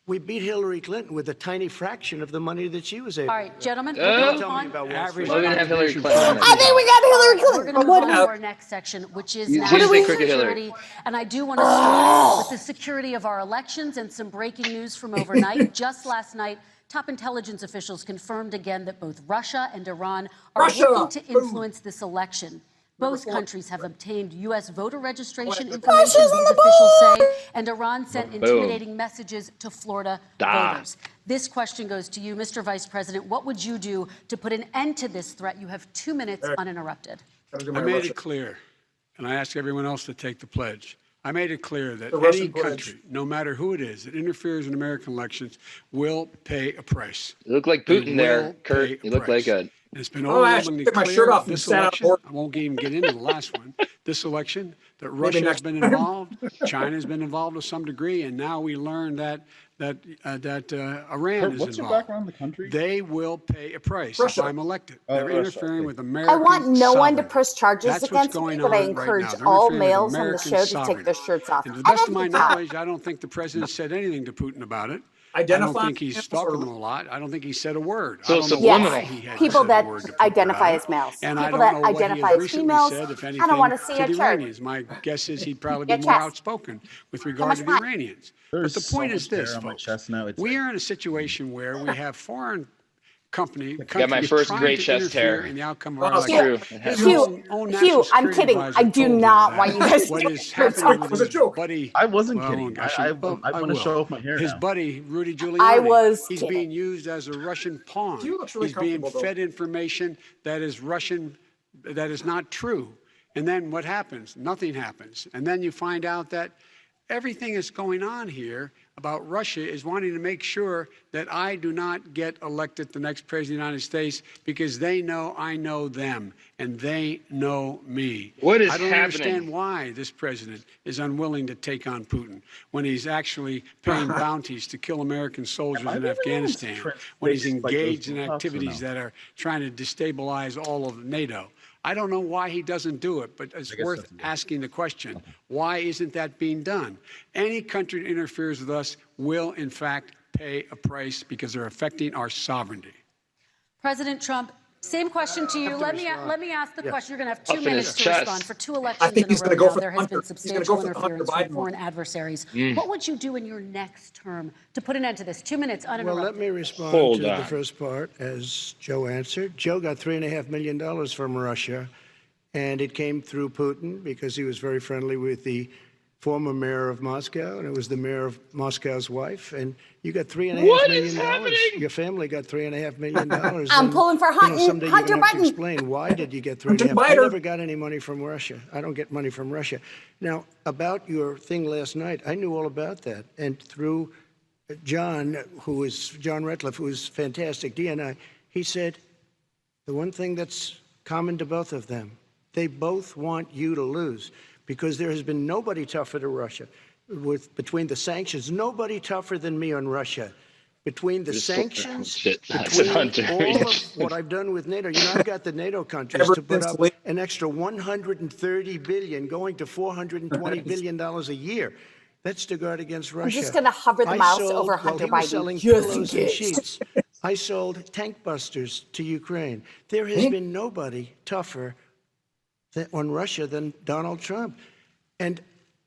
we beat Hillary Clinton with a tiny fraction of the money that she was able. All right, gentlemen, Don't we're going to tell move me on. about Wall Average Street. We're gonna have Hillary occupation Clinton. I think we got Hillary We're Clinton. going to move on to our next section, which is You national say Crooked Hillary. security. And I do want to start with the security of our elections and some breaking news from overnight. Just last night, top intelligence officials confirmed again that both Russia and Iran are looking to influence this election. Both countries have obtained U.S. voter registration information, these officials say, and Iran sent intimidating messages to Florida voters. This question goes to you, Mr. Vice President. What would you do to put an end to this threat? You have 2 minutes uninterrupted. I made it clear, and I ask everyone else to take the pledge. I made it clear that The any Russian pledge. country, no matter who it is, that interferes in American elections will pay a price. You look like They Putin there, will Kurt. pay a You look price. like a. And it's been Oh, I actually overwhelmingly took my clear shirt off and this sat out election. more. I won't even get into the last one. This election, that Russia has next been time. involved, China's been involved to some degree, and now we learn that Iran is What's your involved. background in the country? They will pay a price Russia. if I'm elected. Oh, They're Russia, interfering okay. with American I want no one to sovereignty. press charges That's what's against going me, but I on right encourage now. They're all interfering with males on the American show to take sovereignty. their shirts off. And to the And best at of my the top, knowledge, I don't think the president said anything to Putin about it. I don't Identify think he's stalking them a lot. I don't think he said a word. So I don't know subliminal. why he had people said that a word to Putin identify about as it. males, And I people don't that know what he identify has as recently females, said, if I anything, don't want to see to a the chart. Iranians. My guess is he'd probably Your be more chest. outspoken with How regard much to the fat? Iranians. There's But the point so is much hair this, on my folks. chest now, it's We like- are in a situation where we have foreign countries Got my first trying gray to chest interfere hair. in the outcome of our Oh, election. true. His Hugh, own Hugh, national I'm security kidding. advisor I do told him not that want you guys to what take is your shirts happening off. with It was a his joke. buddy. I wasn't well, kidding. I I will. want to show off my hair His now. buddy, Rudy Giuliani. I was He's kidding. being used as a Russian pawn. Hugh looks really He's being comfortable, though. fed information that is Russian, that is not true. And then what happens? Nothing happens. And then you find out that everything that's going on here about Russia is wanting to make sure that I do not get elected the next president of the United States because they know I know them and they know me. What is I don't happening? understand why this president is unwilling to take on Putin when he's actually paying bounties to kill American soldiers Am I in the only one Afghanistan, that's when he's like those engaged in Botox or activities no? that are trying to destabilize all of NATO. I don't know why he doesn't do it, but it's guess worth that's- asking the question. Why isn't that being done? Any country that interferes with us will, in fact, pay a price because they're affecting our sovereignty. President Trump, same question to you. Let me ask the question. You're going to have 2 Up in minutes his to chest. respond. For 2 elections think in he's a gonna row go now, for there has Hunter. been He's gonna substantial go for Hunter interference Biden from one. foreign adversaries. What would you do in your next term to put an end to this? 2 minutes Well, uninterrupted. let me respond Hold to on. the first part, as Joe answered. Joe got $3.5 million from Russia, and it came through Putin because he was very friendly with the former mayor of Moscow, and it was the mayor of Moscow's wife. And you got $3.5 What million. is happening? Your family got $3.5 million. I'm And, pulling for you know, Hunter someday you're gonna have to Biden. explain why did you get Hunter 3.5? I Biden. never got any money from Russia. I don't get money from Russia. Now, about your thing last night, I knew all about that. And through John Ratcliffe, who is fantastic, DNI, he said, the one thing that's common to both of them, they both want you to lose, because there has been nobody tougher to Russia. Between the sanctions, nobody tougher than me on Russia. Between the sanctions, between all of what I've done with NATO, I've got the NATO countries to put up an extra $130 billion, going to $420 billion a year. That's to guard against Russia. I'm just going to hover the mouse over Hunter Biden. Selling Pillows and sheets. I sold tank busters to Ukraine. There has been nobody tougher on Russia than Donald Trump. And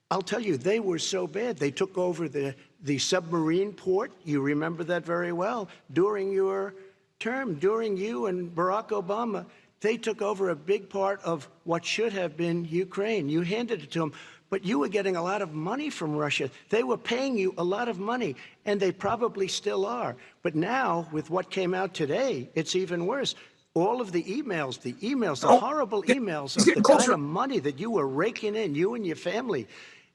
I'll tell you, they were so bad. They took over the submarine port. You remember that very well. During your term, during you and Barack Obama, they took over a big part of what should have been Ukraine. You handed it to them. But you were getting a lot of money from Russia. They were paying you a lot of money, and they probably still are. But now, with what came out today, it's even worse. All of the emails, the horrible emails of the kind of money that you were raking in, you and your family.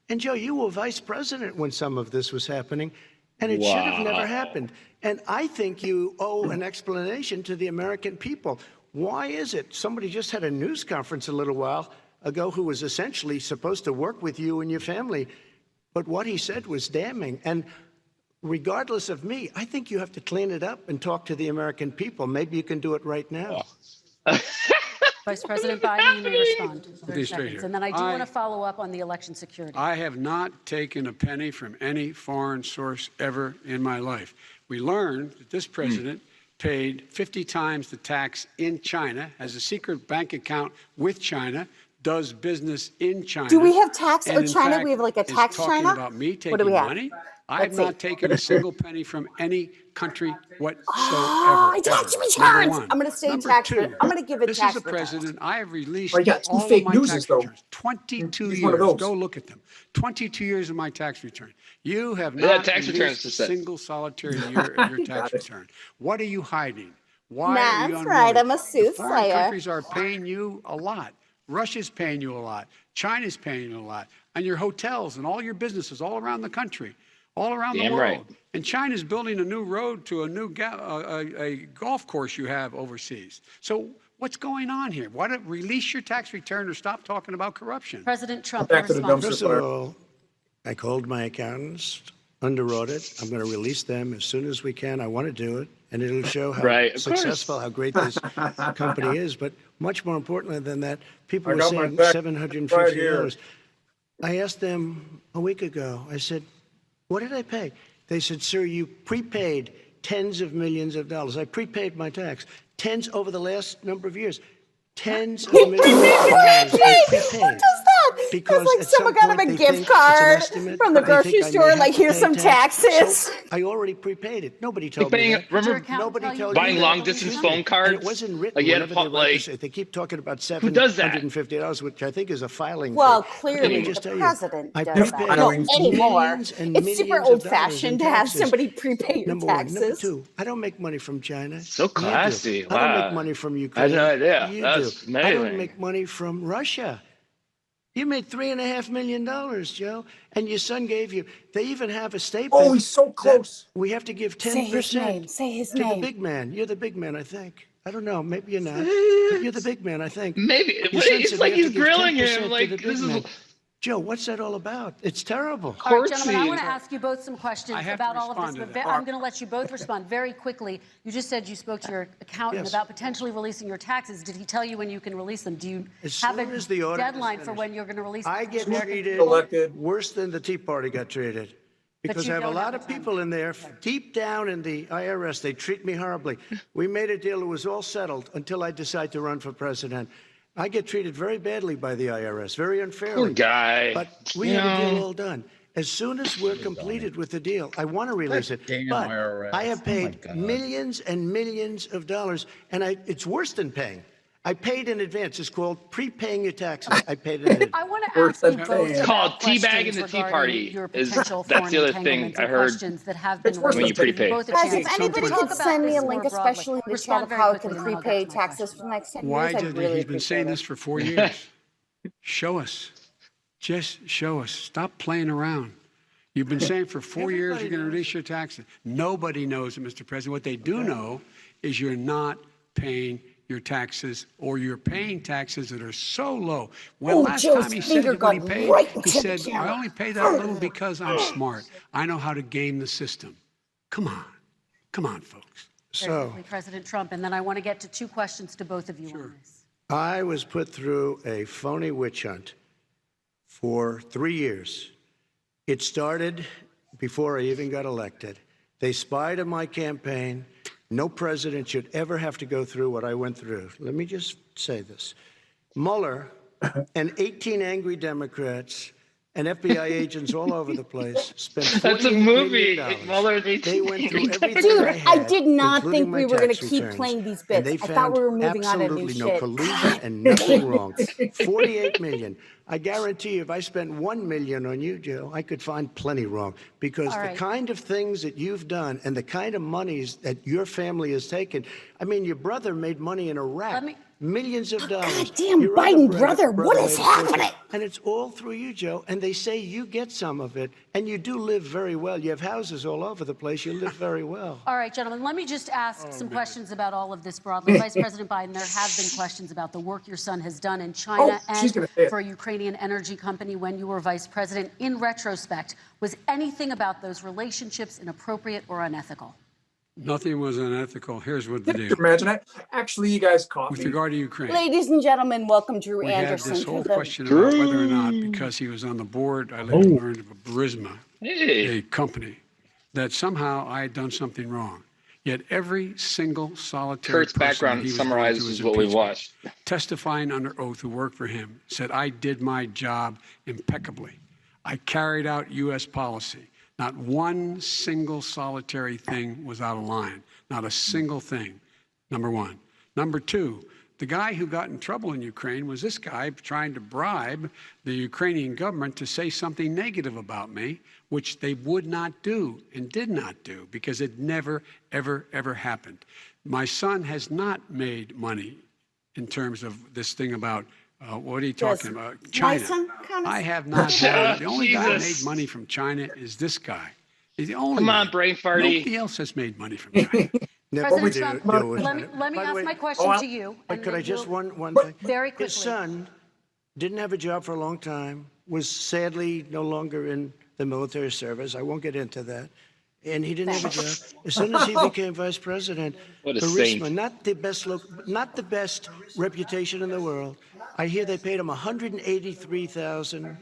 And Joe, you were vice president when some of this was happening, and it should have never happened. And I think you owe an explanation to the American people. Why is it? Somebody just had a news conference a little while ago who was essentially supposed to work with you and your family, but what he said was damning. And regardless of me, I think you have to clean it up and talk to the American people. Maybe you can do it right now. Vice President Biden, you may respond. Be straight here. And then I do want to follow up on the election security. I have not taken a penny from any foreign source ever in my life. We learned that this president paid 50 times the tax in China, has a secret bank account with China, does business in China. Do we have tax and in China? Fact, We have like a tax talking China? about me taking What do we have? money. I have Let's not see. taken a single penny from any country whatsoever. Oh, tax returns. I'm going to say Number tax. two, I'm going to give it this tax is the returns. president. I have released Well, you got two all fake of my newses, tax though. returns. 22 He's years. one of those. Go look at them. 22 years of my tax return. You have Yeah, not tax returns released a just said. single solitary year of your tax return. What are you hiding? Why are you That's unwilling? right, I'm a The foreign soothsayer. countries are paying you a lot. Russia's paying you a lot. China's paying you a lot. And your hotels and all your businesses all around the country, all around the Damn world. right. And China's building a new road to a new a golf course you have overseas. So what's going on here? Why don't release your tax return or stop talking about corruption? President Trump, Back to the response. dumpster First of fire. all, I called my accountants under audit. I'm going to release them as soon as we can. I want to do it, and it'll show how Right, of successful, course. how great this company is. But much more importantly than that, people I were got my saying back $750. right here. I asked them a week ago, I said, what did I pay? They said, sir, you prepaid tens of millions of dollars. I prepaid my tax. Tens over the last number of years. Tens of millions of dollars I prepaid. Who does that? Because It's like at someone some got him point a they gift think it's an card estimate. from the They grocery think I may store, have like, to here's pay some tax. taxes. So I already prepaid it. Nobody told me paying that. it. Remember Your account Nobody tell you told that? me buying that. long distance phone And cards? it wasn't written. Like you had to Whenever put, they write like, this, they keep talking about who does that? $750, which I think is a filing Well, fee. Let clearly me just the tell you, president I does prepaid that. No, Filings. anymore. millions and It's super millions of dollars old-fashioned in to have taxes. somebody prepay your Number one. taxes. Number two, I don't make money from China. So You do. classy. I don't make Wow. money from I Ukraine. had no idea. You That's do. I don't amazing. make money from Russia. You made $3.5 million, Joe, and your son gave you. They even have a statement. Oh, he's so close. We have to give 10% Say his name. Say his to the name. big man. You're the big man, I think. I don't know. Maybe you're not. But you're the big man, I think. Maybe. Your But son it's said like we have he's to give grilling 10% him. to Like, the big this is man. Joe, what's that all about? It's terrible. All right, gentlemen, I courtsy. want to ask you both some questions I have to about all of this, respond to but that. I'm going to let you both respond very quickly. You just said you spoke to your accountant Yes. about potentially releasing your taxes. Did he tell you when you can release them? Do you As have soon a as the audit is deadline for finished. when you're going to release them? I to get the American treated people? Elected. worse than the Tea Party got treated. Because you I have a don't lot have of the time. people in there, deep down in the IRS, they treat me horribly. We made a deal, it was all settled until I decide to run for president. I get treated very badly by the IRS, very unfairly. Poor guy. But we You have a deal know. all done. As soon as we're completed with the deal, I want to release it. damn But IRS. I have Oh my paid God. millions and millions of dollars, and it's worse than paying. I paid in advance. It's called prepaying your taxes. I paid in advance. I want to Worse ask you than both paying. It's called about teabagging questions the Tea regarding Party. your Is potential that's foreign the other thing entanglements I and heard questions that have been It's worse when you raised. Give prepay. both a Guys, chance if to anybody talk could about send me this a link, more broadly. especially in the chat Respond of very how it quickly, can and then I'll get prepay to my taxes question. for the next 10 Why years, I'd did really he's been saying appreciate this it. for 4 years? Show us. Just show us. Stop playing around. You've been saying for 4 years you're going to reduce your taxes. Nobody knows it, Mr. President. What they do know is you're not paying your taxes, or you're paying taxes that are so low. Well, last time he said when he paid, he said, I only pay that little because I'm smart. I know how to game the system. Come on, folks. Very quickly, President Trump, and then I want to get to 2 questions to both of you on this. I was put through a phony witch hunt for 3 years. It started before I even got elected. They spied on my campaign. No president should ever have to go through what I went through. Let me just say this. Mueller and 18 angry Democrats and FBI agents all over the place spent $48 That's a movie. million. Mueller and 18 They went through everything Dude, I had, I did not including think my we were going to tax keep returns. playing these And bits. they I thought we were found moving on to new absolutely no shit. collusion and nothing wrong. 48 million. I guarantee you, if I spent 1 million on you, Joe, I could find plenty wrong. Because All the right. kind of things that you've done and the kind of monies that your family has taken, I mean, your brother made money in Iraq. Millions of dollars. Goddamn Your other Biden brother, what brother is made a fortune. happening? And it's all through you, Joe. And they say you get some of it. And you do live very well. You have houses all over the place. You live very well. All right, gentlemen, let me just ask some questions about all of this broadly. Vice President Biden, there have been questions about the work your son has done in China and for a Ukrainian energy company when you were vice president. In retrospect, was anything about those relationships inappropriate or unethical? Nothing was unethical. Here's what the Can you deal. imagine it? Actually, you guys caught With me. regard to Ukraine, Ladies and gentlemen, welcome Drew we had Anderson this to whole the question about whether or not, because he was on the board, I later learned of a Burisma, a company, that somehow I had done something wrong. Yet every single solitary Kurt's person that background he was going to summarizes his what we impeachment, watched. testifying under oath who worked for him, said I did my job impeccably. I carried out U.S. policy. Not one single solitary thing was out of line. Not a single thing, number one. Number two, the guy who got in trouble in Ukraine was this guy trying to bribe the Ukrainian government to say something negative about me, which they would not do and did not do because it never, ever, ever happened. My son has not made money in terms of this thing about, what are you talking about? China. I have not had, the only guy who made money from China is this guy. He's the only Come on, one. brain farty. Nobody else has made money from China. President Trump, let me ask my question to you. But could I just one thing? Very quickly. His son didn't have a job for a long time, was sadly no longer in the military service. I won't get into that. And he didn't have a job. As soon as he became vice president, What a Burisma, saint. not the best reputation in the world. I hear they paid him $183,000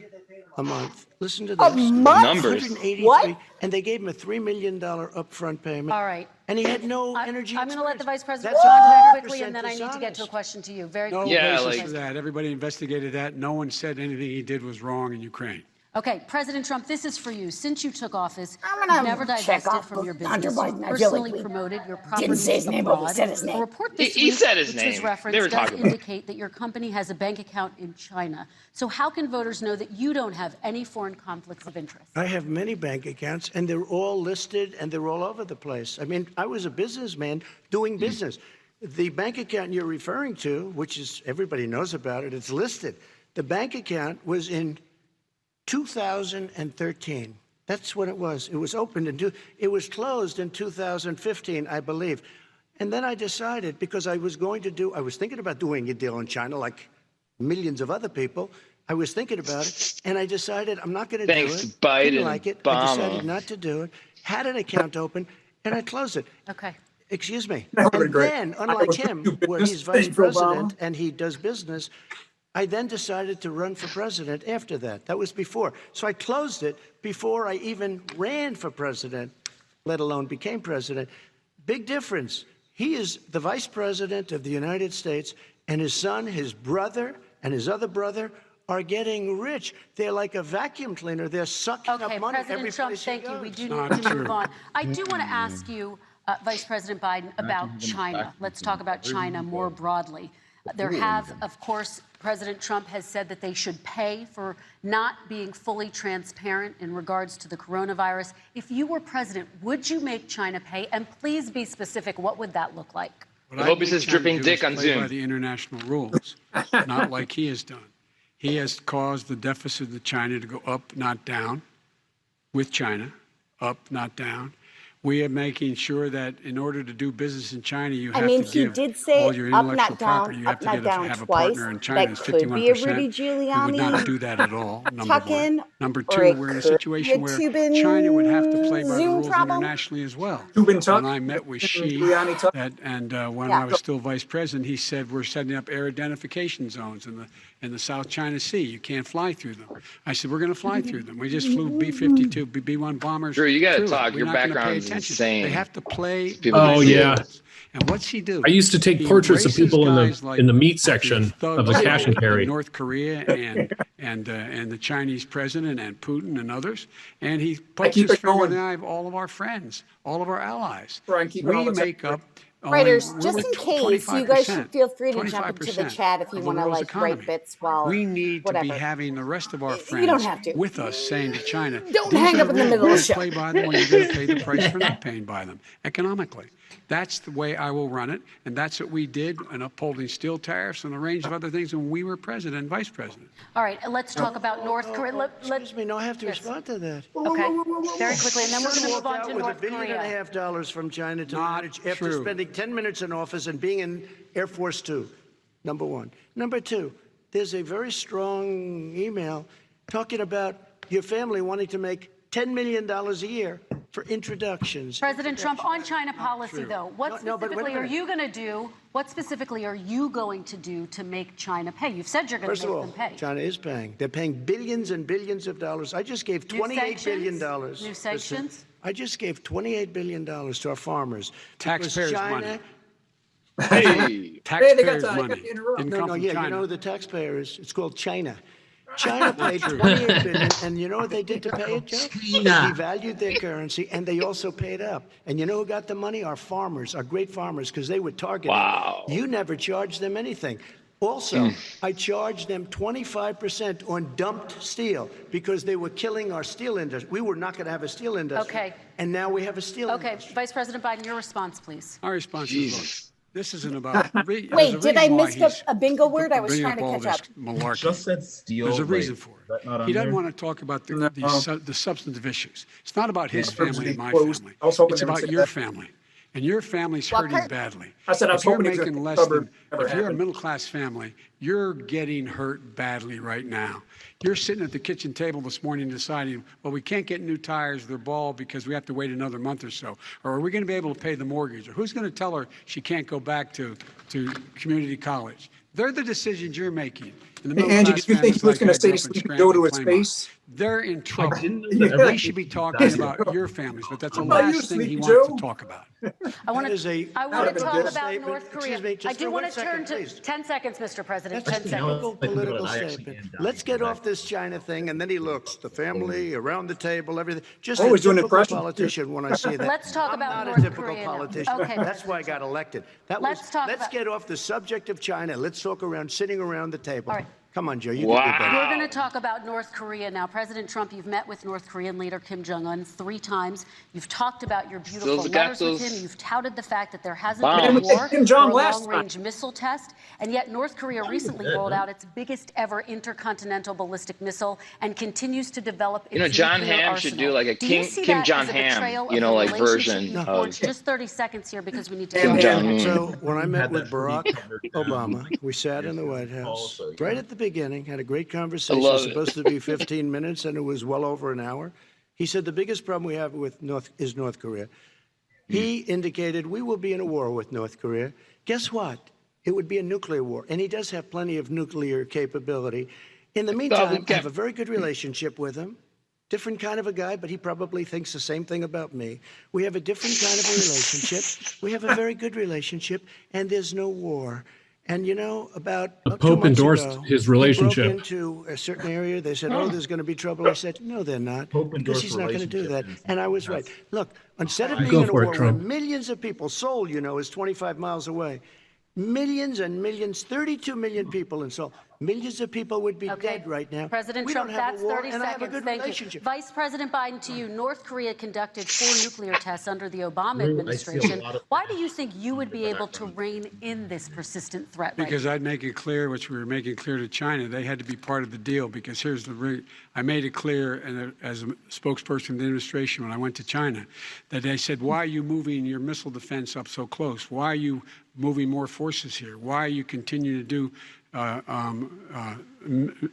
a month. Listen to this. A month? Numbers. $183,000, What? and they gave him a $3 million upfront payment. All right. And he had no energy. I'm going to let the vice president That's respond to that quickly, 100% and then I need to get to a dishonest. question to you. Very No quickly. Yeah, basis like- for that. Everybody investigated that. No one said anything he did was wrong in Ukraine. Okay, President Trump, this is for you. Since you took office, I'm you've gonna never check divested off from your Hunter business. Biden. You've I feel like personally we promoted your didn't properties say his name, but we abroad. said his name. A report this He week, said his which name. was They were referenced, does talking about it. indicate that your company has a bank account in China. So how can voters know that you don't have any foreign conflicts of interest? I have many bank accounts, and they're all listed, and they're all over the place. I mean, I was a businessman doing business. The bank account you're referring to, which is everybody knows about it, it's listed. The bank account was in 2013. That's when it was. It was opened it was closed in 2015, I believe. And then I decided, because I was thinking about doing a deal in China like millions of other people. I was thinking about it, and I decided I'm not going to do it. Thanks to Biden Didn't and like it. I decided Obama. not to do it. Had an account open, and I closed it. Okay. Excuse me. That would've been And great. then, I unlike was gonna him, do where business he's vice thing for Obama. president and he does business, I then decided to run for president after that. That was before. So I closed it before I even ran for president, let alone became president. Big difference. He is the vice president of the United States, and his son, his brother, and his other brother are getting rich. They're like a vacuum cleaner. They're sucking Okay, up money every President Trump, place he thank you. goes. We do Not need to true. move on. I do want to ask you, Vice President Biden, about China. Let's talk about China more broadly. There have, of course, President Trump has said that they should pay for not being fully transparent in regards to the coronavirus. If you were president, would you make China pay? And please be specific. What would that look like? What I hope need he says China to dripping do dick is on play by Zoom. the international rules, not like he has done. He has caused the deficit of China to go up, not down. with China, up, not down. We are making sure that in order to do business in China, you have to he give did say all your up, intellectual not down, property. You up, have to not down have a twice. partner in China. That It's could be a Rudy 51%. We would not Giuliani do that at all, number tuck-in, one. Number or two, it we're in a could be a situation where Cuban China would have to play by the Zoom rules problem. internationally as well. Cuban tuck, When I met with Xi, Giuliani tuck. when Yeah. I was still vice president, he said we're setting up air identification zones in the South China Sea. You can't fly through them. I said, we're going to fly through them. We just flew B-52, B-1 bombers Drew, you got to through it. talk. We're Your not going to pay background is attention. insane. They have to play. People Oh, can see yeah. it. And what's he do? I used to take He portraits of embraces people guys like in the meat section of the thugs cash and like carry. North Korea and the Chinese president and Putin and others, and he pokes keep his it finger in going. the eye of all of our friends, all of our allies. Brian, keep it all We the make time. up. Writers, we're just like in case, you guys should feel free to jump into the 25% chat if you of the want to world's like economy. write bits while We need whatever. to be having the rest of our You friends don't have to. with us saying to China, Don't these hang are up in the rules. middle of the You show. play by them or you're going to pay the price for not paying by them economically. That's the way I will run it, and that's what we did in upholding steel tariffs and a range of other things when we were president and vice president. All right, let's talk about North Korea. Excuse me, no, I have to respond to that. Okay, very quickly, and then we're going to move on to With North $1.5 billion Korea. from China to Not manage after true. spending 10 minutes in office and being in Air Force Two. Number one. Number two, there's a very strong email talking about your family wanting to make $10 million a year for introductions. President Trump, on China policy, though, what No, but wait a specifically are minute. you going to do? What specifically are you going to do to make China pay? You've said you're going First to of make all, them pay. China is paying. They're paying billions and billions of dollars. I just gave New $28 billion. sanctions? New sanctions? I just gave $28 billion to our farmers. because Taxpayers' China, money. Hey, Taxpayers' time. money They interrupt. didn't No, come no, from yeah, China. you know who the taxpayer is? It's called China. China paid $28 billion, and you know what they did to pay it, Joe? They devalued their currency, and they also paid up. And you know who got the money? Our farmers, our great farmers, because they were targeted. Wow. You never charged them anything. Also, I charged them 25% on dumped steel because they were killing our steel industry. We were not going to have a steel industry. Okay. And now we have a steel Okay, industry. Vice President Biden, your response, please. Our response is, Jesus. look, this isn't about. Wait, did I miss a bingo word? I was bringing trying to all catch this up. Malarkey. Just said steel. There's a like, reason for is that not it. on He doesn't there? want to talk about the substantive issues. It's not about his Yeah. family and my Closed. family. I was hoping It's they would about say your that. family. And your family's Well, hurting Kurt- badly. I said I was If you're hoping it was making less covered, than, never if you're a happened. middle-class family, you're getting hurt badly right now. You're sitting at the kitchen table this morning deciding, well, we can't get new tires, they're bald because we have to wait another month or so. Or are we going to be able to pay the mortgage? Or who's going to tell her she can't go back to community college? They're the decisions you're making. In the Hey, Angie, middle-class did you think families he was like going I to say grew to up in sleep and Scranton go to and his Claymont. face? They're in trouble. didn't know that We should be talking about your families, but that's the How about you, last thing he Sleepy wants Joe? to talk about. I want That is a to talk political about statement. North Korea. Excuse me, I just do for want 1 to turn second, to please. 10 seconds, Mr. President. That's 10 a seconds. typical I political actually statement. am dying Let's get to off this China thing, and then he looks, the family, around the table, everything. Just Oh, a he's doing typical impressions. politician when I see that. Let's talk I'm about not North a typical Korea now. politician. Okay, That's why I got elected. Let's talk Let's about- get off the subject of China. Let's talk around sitting around the table. All right. Come on, Joe, you Wow. can do better. We're going to talk about North Korea now. President Trump, you've met with North Korean leader Kim Jong-un 3 times. You've talked about your beautiful Those letters with gatos. him. You've touted the fact that there hasn't Bombs. been a Kim war Jong or a last long-range missile test. And yet North Korea recently rolled out its biggest ever intercontinental ballistic missile and continues to develop its John nuclear Hamm arsenal. should do like a Do you Kim see Kim that Jong as a Ham, betrayal you of know, the like relationship version you've of forged? Just 30 seconds here because we need to Kim go. Jong Un. So when I You met had with that pretty Barack covered down, Obama, like, we sat in the years White ago. House Also, right yeah. at the beginning, had a great I conversation. love it. Supposed to be 15 minutes, and it was well over an hour. He said the biggest problem we have with North Korea. He indicated we will be in a war with North Korea. Guess what? It would be a nuclear war, and he does have plenty of nuclear capability. In the meantime, I have a very good relationship with him. Different kind of a guy, but he probably thinks the same thing about me. We have a different kind of a relationship. We have a very good relationship, and there's no war. And you know, about The 2 Pope months endorsed ago, his he relationship. broke into a certain area. They said, "Oh, there's going to be trouble." I said, "No, they're not, Pope because endorsed he's not going to do that." relationship And I was right. Look, instead of Go being in a for it, war where Trump. millions of people, Seoul, you know, is 25 miles away, millions and millions, 32 million people in Seoul. Millions of people would be Okay. dead right now. President We Trump, don't have that's a war, 30 and I have a seconds. good Thank relationship. you. Vice President Biden, to you. North Korea conducted 4 nuclear tests under the Obama I see a administration. lot of- Why do you think you would be able to rein in this persistent threat right Because now? I'd make it clear, which we were making clear to China, they had to be part of the deal. Because here's I made it clear, and as a spokesperson of the administration when I went to China, that they said, why are you moving your missile defense up so close? Why are you moving more forces here? Why are you continuing to do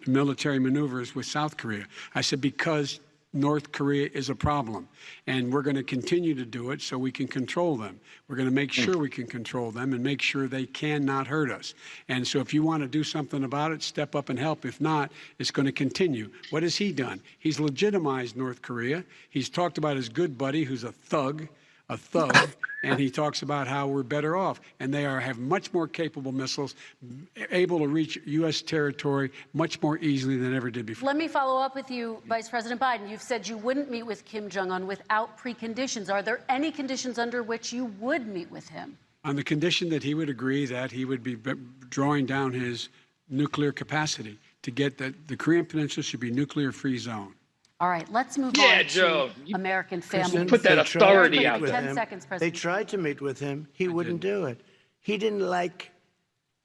military maneuvers with South Korea? I said, because North Korea is a problem, and we're going to continue to do it so we can control them. We're going to make sure we can control them and make sure they cannot hurt us. And so if you want to do something about it, step up and help. If not, it's going to continue. What has he done? He's legitimized North Korea. He's talked about his good buddy, who's a thug, and he talks about how we're better off. And they have much more capable missiles, able to reach U.S. territory much more easily than ever did before. Let me follow up with you, Vice President Biden. You've said you wouldn't meet with Kim Jong-un without preconditions. Are there any conditions under which you would meet with him? On the condition that he would agree that he would be drawing down his nuclear capacity to get that the Korean Peninsula should be nuclear-free zone. All right, let's move Yeah, on Joe, to American Kristen, families. Put that they authority tried to out meet with there. 10 him. seconds, They President. tried to meet with him. He wouldn't do it. He didn't like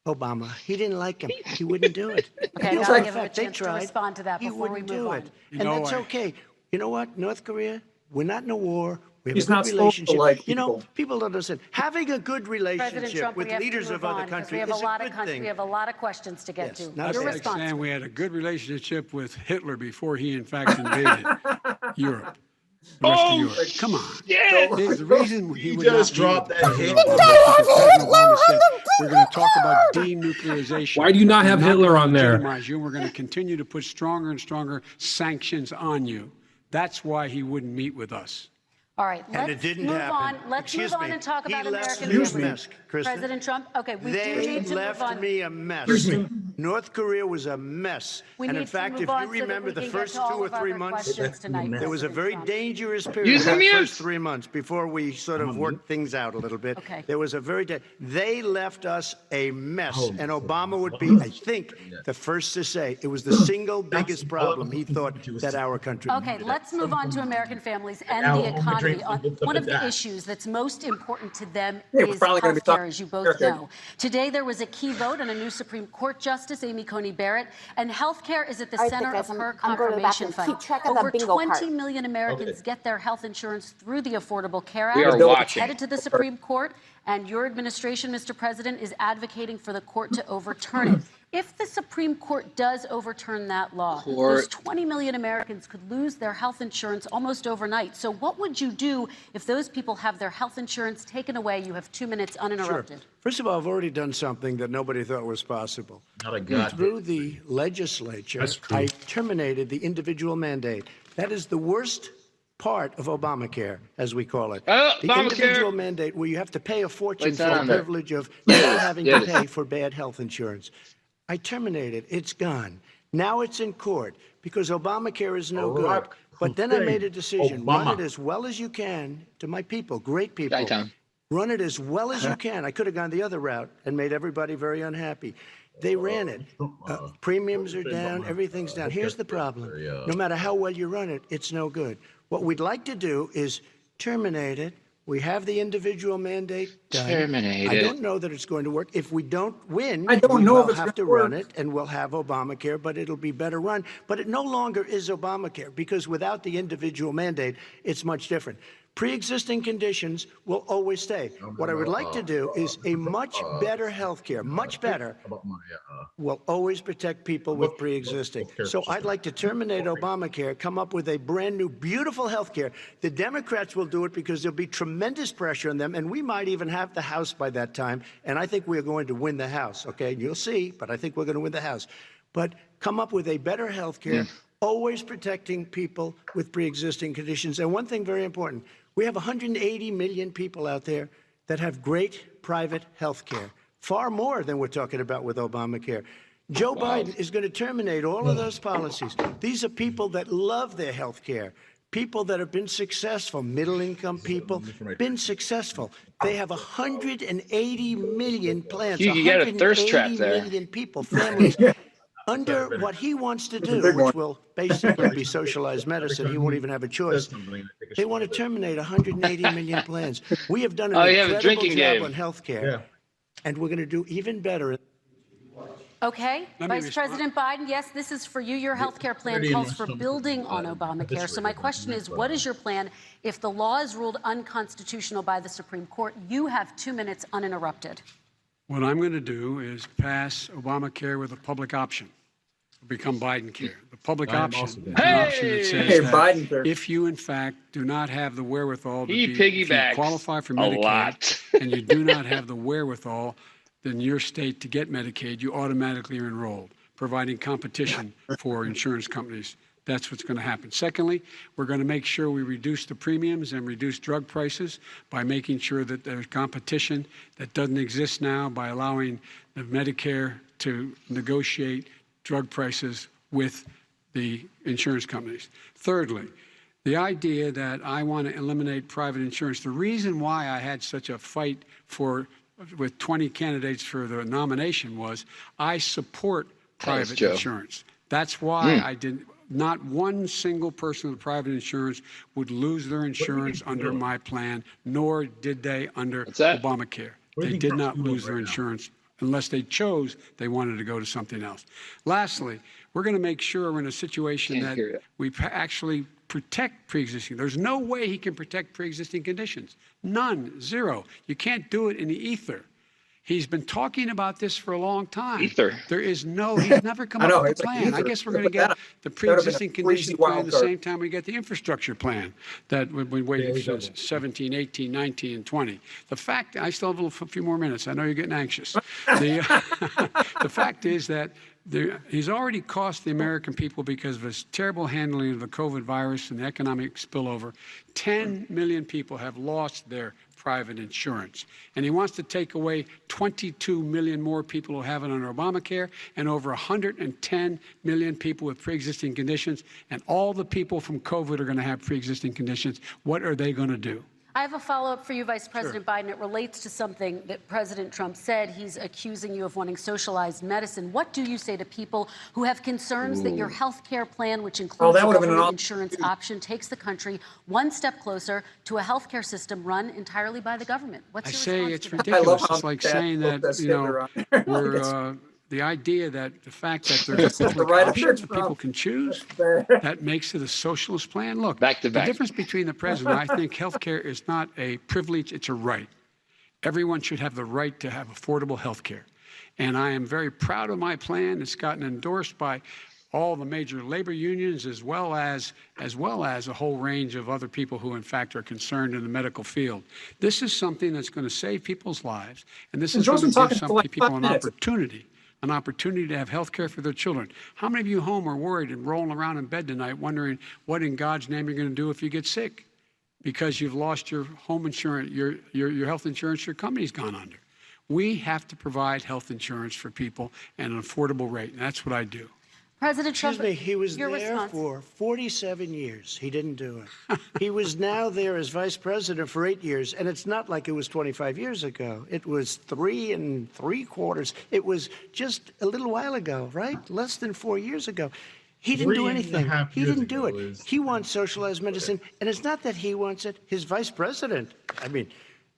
Obama. He didn't like him. He wouldn't do it. Okay, In now I'll give him a fact, they chance to tried. respond to that He before we wouldn't move do on. it. You And know, that's okay. You know what, North Korea, we're not in a war. We have He's a good not supposed to relationship. like You know, people. people don't understand. Having a good President relationship Trump, with we have leaders to of move other on, 'cause countries we have is a lot a of good thing. We have a lot of questions to get Yes, to. not That's Your like response. saying we had a good relationship with Hitler before he, in fact, invaded Europe. The rest of Europe. Come on. Yeah. There's the reason he would just not meet dropped with that President hit. Obama, because President Obama said, we're going to talk about denuclearization. Why do you not We're have not Hitler gonna on there? legitimize you, and we're going to continue to put stronger and stronger sanctions on you. That's why he wouldn't meet with us. All right, And let's it didn't move happen. on. Let's Excuse move on me. and talk He about left American me a families. mess, Kristen. President Trump. Okay, we do They need to move left on. me a mess. North Korea was a mess. We And need in to fact, move if on you so that remember we the can first get to 2 all or of 3 our months, questions tonight, there was a President very Trump. dangerous period Use in the the mute. first 3 months before we sort of worked things out a little bit. Okay. There was a they left us a mess. Oh, And Obama would be, I think, the first to say it was the single biggest problem he thought that our country Okay, needed. let's move on to American families and Now the all the economy. drinks will look up One at of the that. issues that's most important to them Hey, we're is probably gonna be health care, talking as you both healthcare. know. Today, there was a key vote on a new Supreme Court Justice, Amy Coney Barrett, and health care is at the All right, center guys, of her I'm going to back confirmation and fight. keep track of the Over bingo 20 part. million Americans Okay. get their health insurance through the Affordable Care Act. We are It's watching. headed to the Supreme Court, and your administration, Mr. President, is advocating for the court to overturn it. If the Supreme Court does overturn that law, those 20 million Americans could lose their health insurance almost overnight. So what would you do if those people have their health insurance taken away? You have 2 minutes uninterrupted. Sure. First of all, I've already done something that nobody thought was possible. Not a goddamn. Through the legislature, I terminated the individual mandate. That is the worst part of Obamacare, as we call it. Oh, the Obamacare. individual mandate where you have to pay a fortune What's for that the on there? privilege of not having to yes. pay for bad health insurance. I terminated. It's gone. Now it's in court because Obamacare is no All right. good. But then I Okay. made a decision. Obama. Run it as well as you can to my people, great people. Daytime. Run it as well as you can. I could have gone the other route and made everybody very unhappy. They ran it. Premiums are down. Everything's down. Here's the problem. No matter how well you run it, it's no good. What we'd like to do is terminate it. We have the individual mandate done. Terminate I it. don't know that it's going to work. If we don't win, I don't we know if will it's have to gonna run work. it, and we'll have Obamacare, but it'll be better run. But it no longer is Obamacare, because without the individual mandate, it's much different. Pre-existing conditions will always stay. What I would like to do is a much better health care, much better, will always protect people with pre-existing. So I'd like to terminate Obamacare, come up with a brand new, beautiful health care. The Democrats will do it because there'll be tremendous pressure on them, and we might even have the House by that time. And I think we're going to win the House, okay? You'll see, but I think we're going to win the House. But come up with a better health care, always protecting people with pre-existing conditions. And one thing very important, we have 180 million people out there that have great private health care, far more than we're talking about with Obamacare. Joe Biden is going to terminate all of those policies. These are people that love their health care, people that have been successful, middle-income people, been successful. They have 180 million plans, You got a thirst trap 180 there. million people, families. Under what he wants to do, big which one. will basically be socialized medicine, he won't even have a choice. They want to terminate 180 million plans. We have done an you have a incredible drinking job game. on healthcare, Yeah. and we're going to do even better. Okay, Let me Vice respond. President Biden, yes, this is for you. Your health care plan already in calls my for stomach, building on Obamacare. So my question is, what is your plan if the law is ruled unconstitutional by the Supreme Court? You have 2 minutes uninterrupted. What I'm going to do is pass Obamacare with a public option. It'll become Biden care. The public I am option also is there. an option that says Hey, that Biden care. if you, in fact, do not have the wherewithal to He be, if you piggybacks qualify for a Medicaid lot. and you do not have the wherewithal in your state to get Medicaid, you automatically are enrolled, providing competition for insurance companies. That's what's going to happen. Secondly, we're going to make sure we reduce the premiums and reduce drug prices by making sure that there's competition that doesn't exist now by allowing the Medicare to negotiate drug prices with the insurance companies. Thirdly, the idea that I want to eliminate private insurance, the reason why I had such a fight with 20 candidates for the nomination was I support private Joe. insurance. That's why I didn't. Not one single person with private insurance would lose their insurance under my plan, nor did they under that? Obamacare. What do you They think did Trump's not doing lose their right now? insurance unless they chose they wanted to go to something else. Lastly, we're going to make sure we're in a situation Can't that hear you. we actually protect pre-existing. There's no way he can protect pre-existing conditions. None, zero. You can't do it in the ether. He's been talking about this for a long time. Ether. There is no, he's never come I up know, with it's a like plan. I ether. guess we're going to Put that get on. the That would've been a pre-existing crazy condition wild plan the card. same time we get the infrastructure plan that we've been waiting Daily for double. 17, 18, 19, and 20. The fact, I still have a few more minutes. I know you're getting anxious. The fact is that he's already cost the American people, because of his terrible handling of the COVID virus and the economic spillover, 10 million people have lost their private insurance. And he wants to take away 22 million more people who have it under Obamacare, and over 110 million people with pre-existing conditions. And all the people from COVID are going to have pre-existing conditions. What are they going to do? I have a follow-up for you, Vice President Biden. It relates to something that President Trump said. He's accusing you of wanting socialized medicine. What do you say to people who have concerns that your health care plan, which includes a that would've been an government awesome- insurance option, takes the country one step closer to a health care system run entirely by the government? What's I your say response it's to that? I love ridiculous. how It's like that saying book that, that's you know, Hitler on there. we're, the idea that the fact that there's a It's just the public right option that approach, people Trump. can choose, That's that makes it a socialist plan. Look, Back to the back. difference between the president, I think healthcare is not a privilege, it's a right. Everyone should have the right to have affordable health care. And I am very proud of my plan. It's gotten endorsed by all the major labor unions, as well as a whole range of other people who, in fact, are concerned in the medical field. This is something that's going to save people's lives, and this is Joe's going been to give talking for some like people 5 an minutes. opportunity to have health care for their children. How many of you home are worried and rolling around in bed tonight wondering what in God's name you're going to do if you get sick? Because you've lost your home insurance, your health insurance, your company's gone under. We have to provide health insurance for people at an affordable rate, and that's what I do. President Trump, Excuse me, he was your there response. for 47 years. He didn't do it. He was now there as vice president for 8 years, and it's not like it was 25 years ago. It was 3 3/4. It was just a little while ago, right? Less than 4 years ago. He didn't do 3.5 anything. He years didn't do ago it. is- He wants socialized medicine, and it's not that he wants it. His vice president, I mean,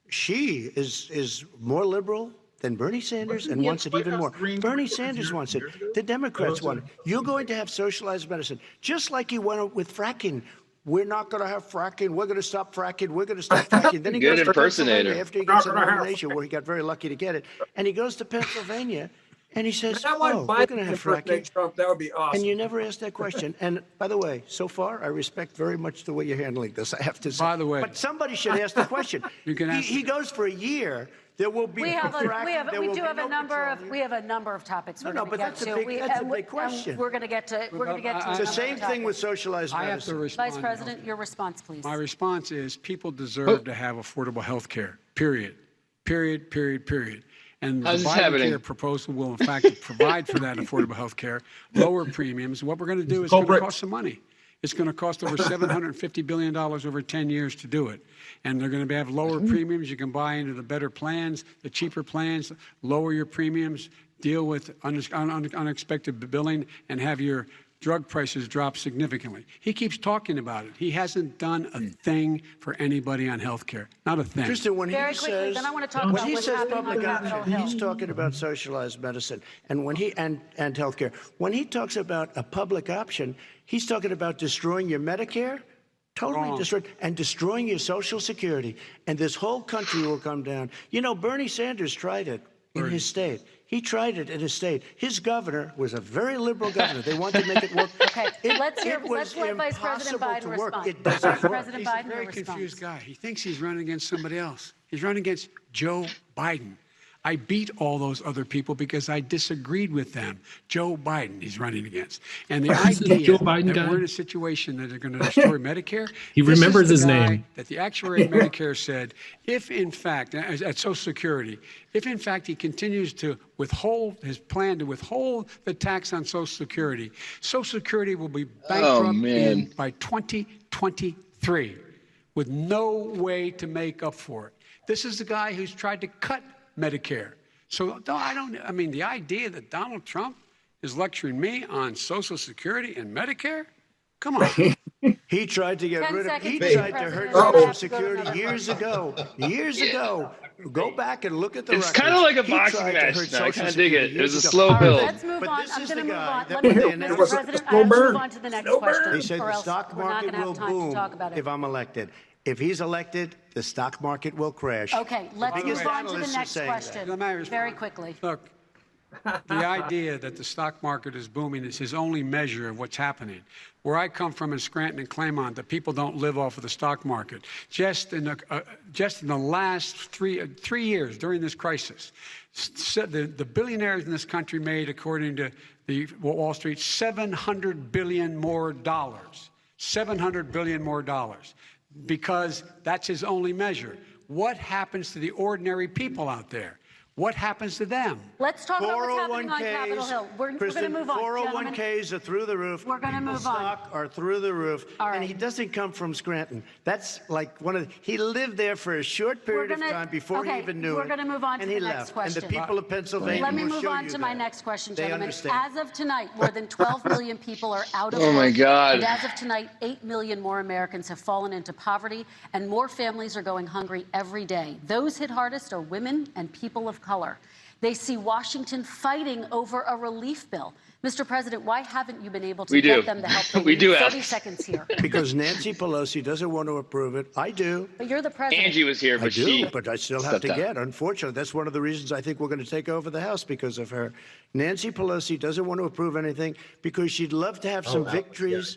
she is more liberal than Bernie Sanders and wants it even more. Bernie Sanders wants it. The Democrats want it. You're going to have socialized medicine, just like you went with fracking. We're not going to have fracking. We're going to stop fracking. We're going to stop fracking. Then he Good goes to impersonator. Pennsylvania after he gets a nomination, where he got very lucky to get it. And he goes to Pennsylvania, and he says, I want "Oh, we're Biden going to to have fracking." impersonate Trump. That would be awesome. And you never asked that question. And by the way, so far, I respect very much the way you're handling this, I have to say. By the way- But somebody should ask the question. You can ask- He goes for a year. There will be We no have fracking. There we will do be have a no number of petroleum. topics we're No, going to but get that's a to. big- that's a big question. We're going to get to. We're going to get to. I- It's the a same number of thing with topics. socialized I have to medicine. respond. Vice President, your response, please. My response is people deserve to have affordable health care, period. Period, period, period. And the How's this Biden happening? care proposal will, in fact, provide for that affordable health care, lower premiums. What we're going to do is going to cost some money. It's going to cost over $750 billion over 10 years to do it. And they're going to have lower premiums. You can buy into the better plans, the cheaper plans, lower your premiums, deal with unexpected billing and have your drug prices drop significantly. He keeps talking about it. He hasn't done a thing for anybody on health care. Not a thing. Tristan, when Very he quickly, says, then I want to talk when about he what's says happening on public Capitol option, Hill. he's talking about socialized medicine. And when he and healthcare, when he talks about a public option, he's talking about destroying your Medicare, totally destroyed, and destroying your Social Security. And this whole country will come down. You know, Bernie Sanders tried it in his state. He tried it in his state. His governor was a very liberal governor. They wanted to make it work. Okay, let's let Vice President Biden respond. Vice President He's Biden, a very your confused response. guy. He thinks he's running against somebody else. He's running against Joe Biden. I beat all those other people because I disagreed with them. Joe Biden he's running against. And the idea that we're in a situation that they're going to destroy Medicare, He remembers his name. that the actuary at Medicare said, if in fact, at Social Security, if in fact he continues to withhold his plan to withhold the tax on Social Security will be bankrupt by 2023 with no way to make up for it. This is the guy who's tried to cut Medicare. So I mean, the idea that Donald Trump is lecturing me on Social Security and Medicare? Come on. He tried to get 10 rid of, seconds, he Mr. tried to President. hurt We have Social to go to Security another years question. ago. Years ago. Go back and look at the It's records. kind of like a He boxing tried to match. hurt I Social kind of dig Security it. It was a years ago. slow All right, build. let's move But on. this I'm is going to the move guy on. that Let me, when they Mr. announced- President, I slow have to burn. move on to the next Slow question. burn. He said or the else stock we're not market going to have will time to boom talk about it. if I'm elected. If he's elected, the stock market will crash. Okay, let's biggest move on to the analysts are next saying question Let me respond. very quickly. Look, the idea that the stock market is booming is his only measure of what's happening. Where I come from in Scranton and Claymont, the people don't live off of the stock market. Just in the last three years during this crisis, the billionaires in this country made, according to the Wall Street, $700 billion more dollars. $700 billion more dollars, because that's his only measure. What happens to the ordinary people out there? What happens to them? Let's talk about what's happening on Capitol Hill. We're going to move on, 401ks are through the roof. We're going to move on. Stock are through the roof. All right. And he doesn't come from Scranton. That's like he lived there for a short period of time before he even knew it. We're going to move on to and the he next left. question. And the people of Pennsylvania Let me will move show on you to my that. next question, They gentlemen. understand. As of tonight, more than 12 million people are out of Oh my work. God. And as of tonight, 8 million more Americans have fallen into poverty, and more families are going hungry every day. Those hit hardest are women and people of color. They see Washington fighting over a relief bill. Mr. President, why haven't you been able to get them the help they We need? do 30 have. seconds here. Because Nancy Pelosi doesn't want to approve it. I do. But you're the president. Angie was here, I but do, she but I still have stepped to down. get. Unfortunately, that's one of the reasons I think we're going to take over the House because of her. Nancy Pelosi doesn't want to approve anything because she'd love to have some victories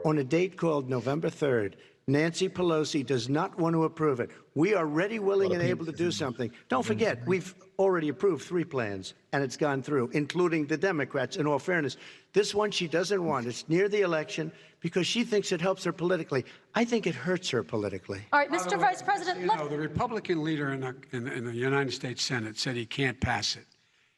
on a date called November 3rd. Nancy Pelosi does not want to approve it. We are ready, willing, and able to do something. Don't forget, we've already approved 3 plans, and it's gone through, including the Democrats, in all fairness. This one she doesn't want. It's near the election because she thinks it helps her politically. I think it hurts her politically. All right, Mr. Vice President, You know, the Republican leader in the United States Senate said he can't pass it.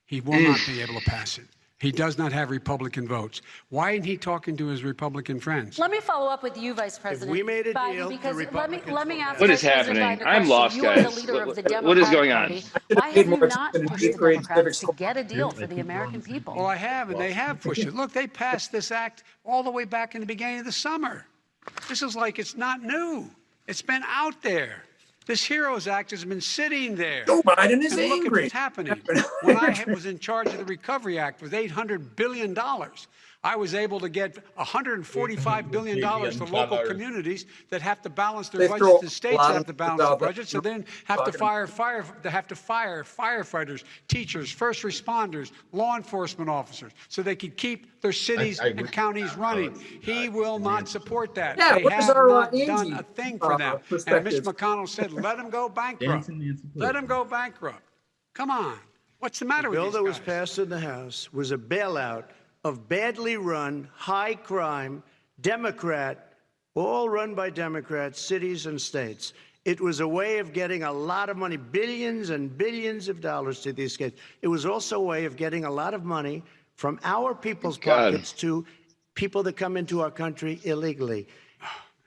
He will not be able to pass it. He does not have Republican votes. Why isn't he talking to his Republican friends? let me follow up with you, Vice President. we made a Biden, deal, the because let me Republicans ask What is Vice President happening? Biden a I'm question. lost, You are the guys. leader of the What is Democratic going on? Party. Why have you More not in pushed the eighth grade Democrats to civics. get a deal for the American people? Well, I have, and they have pushed it. Look, they passed this act all the way back in the beginning of the summer. This is like it's not new. It's been out there. This HEROES Act has been sitting there. Joe Biden is and look at angry. what's happening. When I was in charge of the Recovery Act with $800 billion, I was able to get $145 billion to local communities that have to balance their They budgets. throw The a states lot have of to balance stuff their out budgets, there. so then have to fire firefighters, teachers, first responders, law enforcement officers, so they could keep their cities and counties running. He will not support that. Yeah, They what is have our, not Angie, done a thing for them. And Mitch perspective? McConnell said, let him go bankrupt. Let him go bankrupt. Come on. What's the matter The with bill these that was guys? passed in the House was a bailout of badly run, high crime, Democrat, all run by Democrats, cities and states. It was a way of getting a lot of money, billions and billions of dollars to these states. It was also a way of getting a lot of money from our people's pockets to people that come into our country illegally.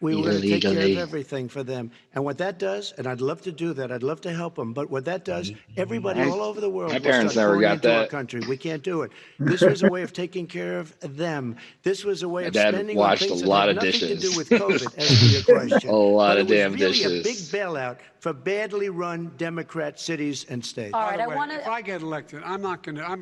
We were going to take care of everything for them. And what that does, and I'd love to do that, I'd love to help them, but what that does, everybody all over the world My will parents start never pouring got into our that. country. We can't do it. This was a way of taking care of them. This was a way My of dad spending on washed a things that lot had of nothing to dishes. do with COVID, as to your question. A lot but of it was damn really a big dishes. bailout for badly run Democrat cities and states. All By right, the I way, want if to. I get elected, I'm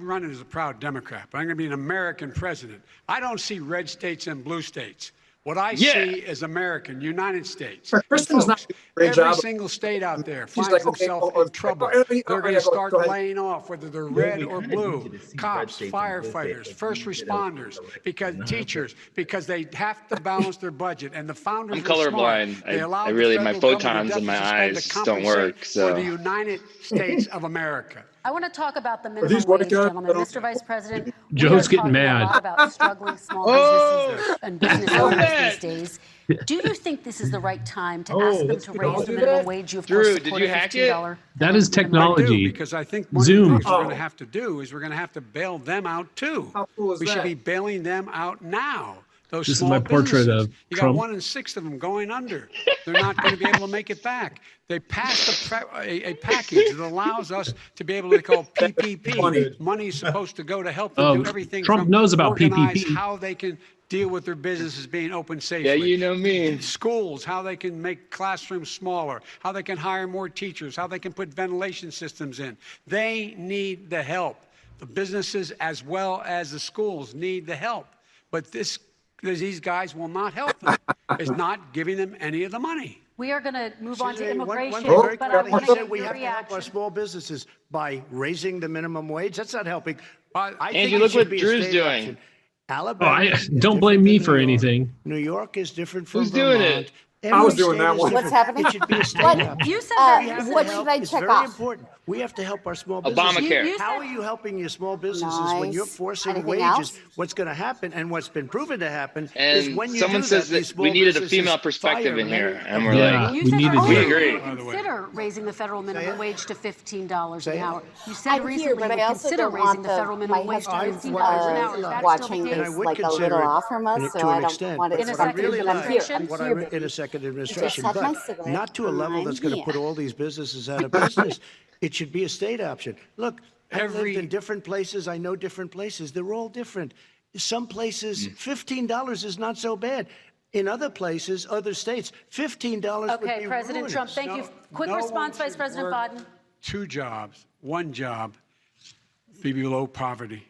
running as a proud Democrat, but I'm going to be an American president. I don't see red states and blue states. What I see is American, United States. And Kristen's not folks, doing a great every job. single state out there She's finds like, okay, themselves oh, in trouble. oh, They're going yeah, to start go ahead. laying off, whether they're Well, red we or kinda blue, need you to see red cops, states and blue firefighters, states. first You get responders, because teachers, because they have to balance their budget. And the founders I'm were smart. colorblind. They allowed really the my federal government photons in my deficit spend eyes to don't compensate work. for So the United States of America. I want to talk about the these minimum wage, working out? gentlemen. Mr. Vice President, Joe's we are getting talking a mad. lot about struggling small businesses and business owners these days. Do you think this is the right time to ask them to raise the minimum wage? You, of course, Drew, support did you a hack it? $15 That is I technology. do, because I think one Zoom. of the things we're going to have to do is we're going to have to bail them out too. How cool is We should that? be bailing them out now. Those This is small my portrait businesses. of You Trump. got 1 in 6 of them going under. They're not going to be able to make it back. They passed a package that allows us to be able to call PPP. Money is supposed to go to help them do everything Trump from knows about organize PPP. how they can deal with their businesses being open safely. yeah, you know me. Schools, how they can make classrooms smaller, how they can hire more teachers, how they can put ventilation systems in. They need the help. The businesses as well as the schools need the help. But these guys will not help them. It's not giving them any of the money. We are going to move on to One immigration, thing very but I quickly, want he to said get we your have to help our reaction. small businesses by raising the minimum wage. That's not helping. I think Angie, it look should what be a Drew's state doing. option. Alabama is don't blame different me than for New York. anything. New York is different from Who's doing Vermont. it? I was Every doing state that is one. What's different. happening? It should be a state What? option. You said Uh, that We have to what help. should I It's check very off? important. We have to help our small businesses. Obamacare. You How said- are you helping your small businesses when you're Nice. forcing Anything wages? else? What's going to happen, and what's been proven to happen, is And when you someone do says that, these that small we needed a businesses female perspective fire in here, many and of we're them. Yeah, like, You we said needed that we you. agree. you would consider raising the federal minimum it. wage to $15 an Say it. hour. You said I'm recently here, but you I would also consider don't raising want the federal my minimum wage to husband $15 an hour. Is that watching still the And I case? this would like a consider little it off from us, so to I an don't extent. want it In to a What I come through, second really but I'm here. like, I'm what I here, re- in a baby. second Just administration, had my but cigarette. not to a level I'm that's going to here. put all these businesses out of business. It should be a state option. Look, I lived in different places. I know different places. They're all different. Some places, $15 is not so bad. In other places, other states, $15 would Okay, be President ruinous. Trump, thank you. Quick response, Vice President Biden. 2 jobs, 1 job, be below poverty.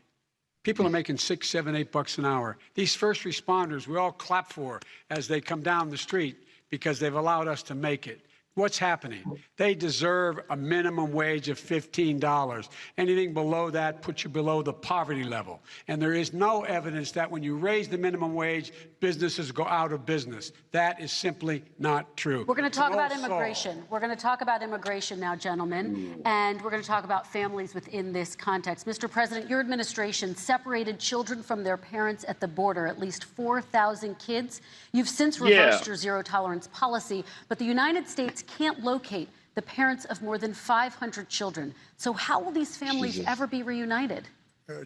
People are making $6, $7, $8 an hour. These first responders, we all clap for as they come down the street because they've allowed us to make it. What's happening? They deserve a minimum wage of $15. Anything below that puts you below the poverty level. And there is no evidence that when you raise the minimum wage, businesses go out of business. That is simply not true. We're going to talk about It's an old immigration. We're going to talk about immigration now, gentlemen, and we're going to talk about families within this context. Mr. President, your administration separated children from their parents at the border, at least 4,000 kids. You've since reversed your zero-tolerance policy, but the United States can't locate the parents of more than 500 children. So how will these families ever be reunited?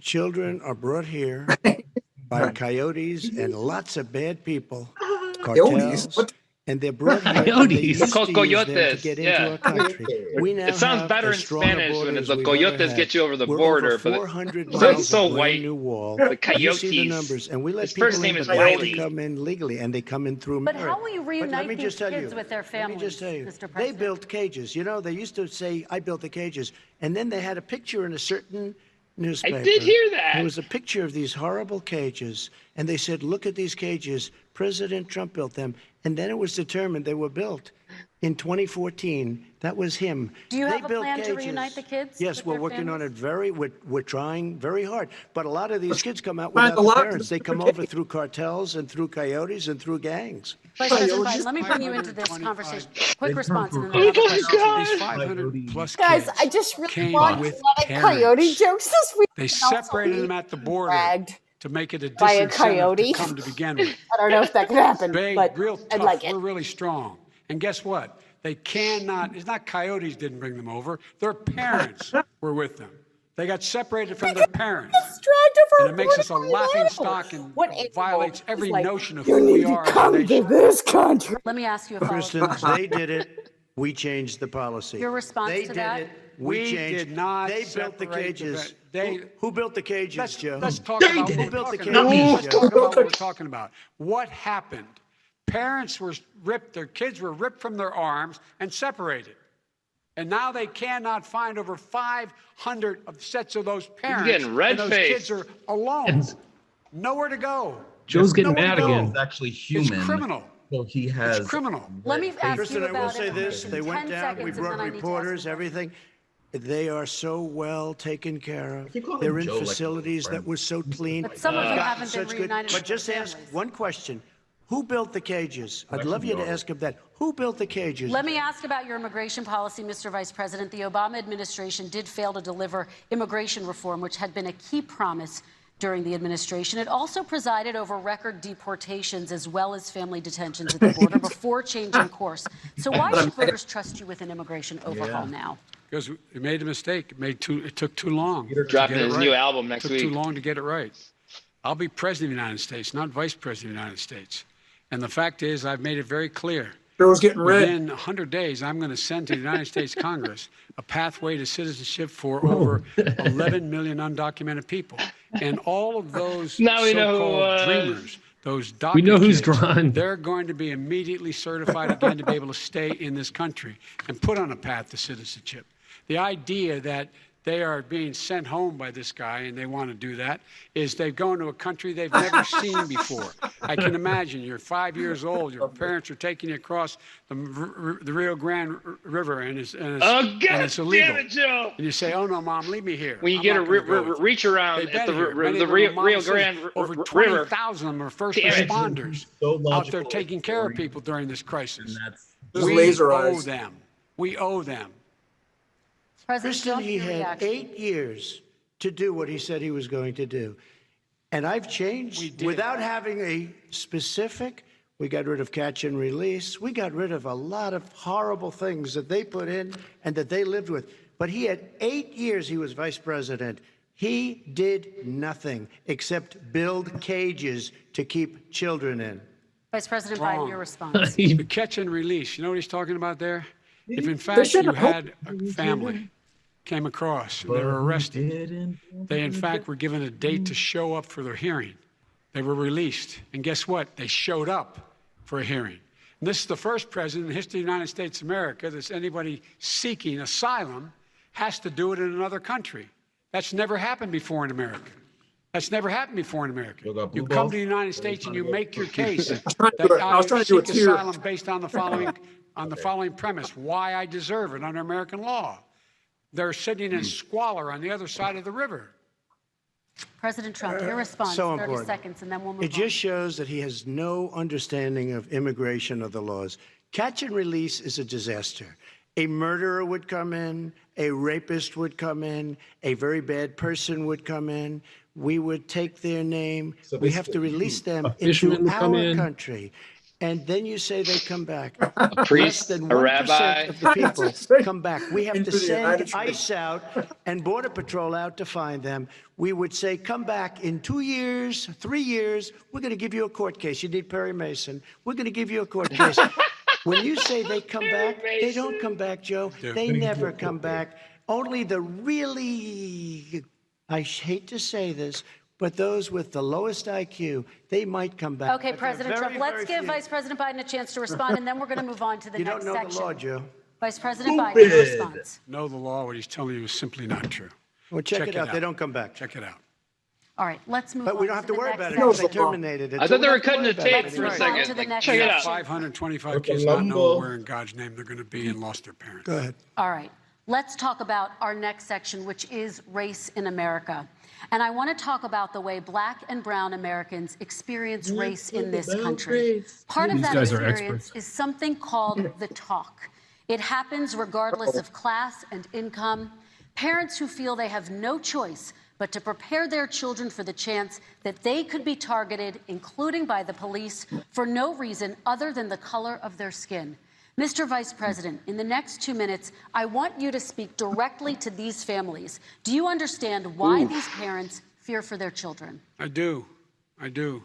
Children are brought here by coyotes and lots of bad people, cartels, and they're brought here. And they used to use them to Coyotes, get yeah. into our country. We now It sounds have better as in strong a Spanish when border it's as the we've ever coyotes had. get you over the We're border, over but 400 it's miles so of brand white. new wall. The You see the coyotes. numbers, and we let His people first name in, is but they have to Wiley. come in legally, and they come in through But merit. how will you But let reunite me these just tell kids you, with their let me just families, tell you, Mr. they President? built cages. You know, they used to say, I built the cages. And then they had a picture in a certain newspaper. I did hear that. There was a picture of these horrible cages. And they said, look at these cages. President Trump built them. And then it was determined they were built in 2014. That was him. Do you They have a built plan to cages. reunite the kids Yes, with we're their working on families? it we're trying very hard. But a lot of these kids come out Man, without a their lot of parents. They come different over through cartels and through coyotes and through gangs. Vice President Biden, let me bring you into this conversation. Quick response, and then Oh another question. These 500 plus Guys, kids I just really came watched a with lot of coyote parents. jokes this week. They and also separated them being at the border dragged to make it a by a disincentive coyote. to come to begin with. I don't know if that could happen, Big, but real I'd tough. like it. We're really strong. And guess what? They cannot, it's not coyotes didn't bring them over. Their parents were with them. They got separated from their parents. Just dragged for And it makes us a political laughing animals. stock and What animal violates is every like, notion of you who we need to are as a come to nation. this country? Let me ask you a follow-up Kristen, question. they did it. We changed the policy. Your response they to did that? it. We changed. did not They built the separate cages. they, Who built the cages, Joe? Let's talk about what Who we're built the talking about. cages, Let's Joe? talk about what we're talking about. What happened? Parents were ripped, their kids were ripped from their arms and separated. And now they cannot find over 500 of sets of those parents. getting and red those faced. kids are alone. Nowhere to go. Joe's getting Nowhere mad to go. again. He's actually human. It's criminal. So he has. It's criminal. Let me ask Kristen, you I will about say this. immigration. They went 10 down. seconds, We and brought then I need to ask reporters, you a question. everything. They are so well taken care of. keep calling They're him in Joe like he's facilities friend. that were so clean. But some of them Got haven't been such good- reunited But with just their ask families. one question. Who built the cages? I'd love you to ask him that. Who built the cages? Let me ask about your immigration policy, Mr. Vice President. The Obama administration did fail to deliver immigration reform, which had been a key promise during the administration. It also presided over record deportations as well as family detentions at the border before changing course. So why should voters trust you with an immigration overhaul now? Because we made a mistake. It took too long. to Dropping get it his right. new album next Took week. too long to get it right. I'll be president of the United States, not vice president of the United States. And the fact is, I've made it very clear. Joe's getting red. Within 100 days, I'm going to send to the United States Congress a pathway to citizenship for over 11 million undocumented people. And all of those Now we know who so-called dreamers, those DACA We know who's kids, drawn. they're going to be immediately certified again to be able to stay in this country and put on a path to citizenship. The idea that they are being sent home by this guy, and they want to do that, is they've gone to a country they've never seen before. I can imagine you're 5 years old, your parents are taking you across the Rio Grande River, and it's illegal. Damn it, Joe. And you say, "Oh no, Mom, leave me here." When you I'm get not a gonna go with you." reach around They've at been the here. Many of them, Rio Mama says Grande over River. 20,000 of them are first Damn it. responders So out logical. there taking care of people during this crisis. Just We laser owe eyes. them. We owe them. President Kristen, Trump, he your had reaction. 8 years to do what he said he was going to do. And I've changed did. without having a specific. We got rid of catch and release. We got rid of a lot of horrible things that they put in and that they lived with. But he had 8 years he was vice president. He did nothing except build cages to keep children in. Vice President Wrong. Biden, your response. The catch and release. You know what he's talking about there? If in fact you had a family came across and they were arrested, they in fact were given a date to show up for their hearing. They were released. And guess what? They showed up for a hearing. And this is the first president in the history of the United States of America that anybody seeking asylum has to do it in another country. That's never happened before in America. That's never happened before in America. You come to the United States and you make your case that I was trying to do a seek tier. asylum based on the following premise: why I deserve it under American law. They're sitting in squalor on the other side of the river. President Trump, your response, So 30 important. seconds, and then we'll move It on. just shows that he has no understanding of immigration or the laws. Catch and release is a disaster. A murderer would come in, a rapist would come in, a very bad person would come in. We would take their name. So We have to basically, release them fisherman into would come our in. country. And then you say they come back. A priest, Less than a 1% rabbi. of the people come back. We have Into to the United send ICE out and Border Patrol out to find them. We would say, come back in 2 years, 3 years. We're going to give you a court case. You need Perry Mason. We're going to give you a court case. When you say they come back, they don't come back, Joe. They never come back. Only the really, I hate to say this, but those with the lowest IQ, they might come back. Okay, But they're President very, Trump, let's very give few. Vice President Biden a chance to respond, and then we're going to move on to the You next don't know section. the law, Joe. Vice President Biden, your response. Know the law, what he's telling you is simply not true. Well, check it out. They don't come back. Check it out. All right, let's move on But we don't have to the worry next about it section. because they terminated it. I So thought they we were don't have to cutting worry the about tape it for a Let's move on second. to the Like, next check it out. section. 525 kids not know where in God's name they're going to be and lost their parents. Go ahead. All right, let's talk about our next section, which is race in America. And I want to talk about the way Black and brown Americans experience race in this country. Part of These that guys are experience experts. is something called the talk. It happens regardless of class and income. Parents who feel they have no choice but to prepare their children for the chance that they could be targeted, including by the police, for no reason other than the color of their skin. Mr. Vice President, in the next 2 minutes, I want you to speak directly to these families. Do you understand why these parents fear for their children? I do. I do.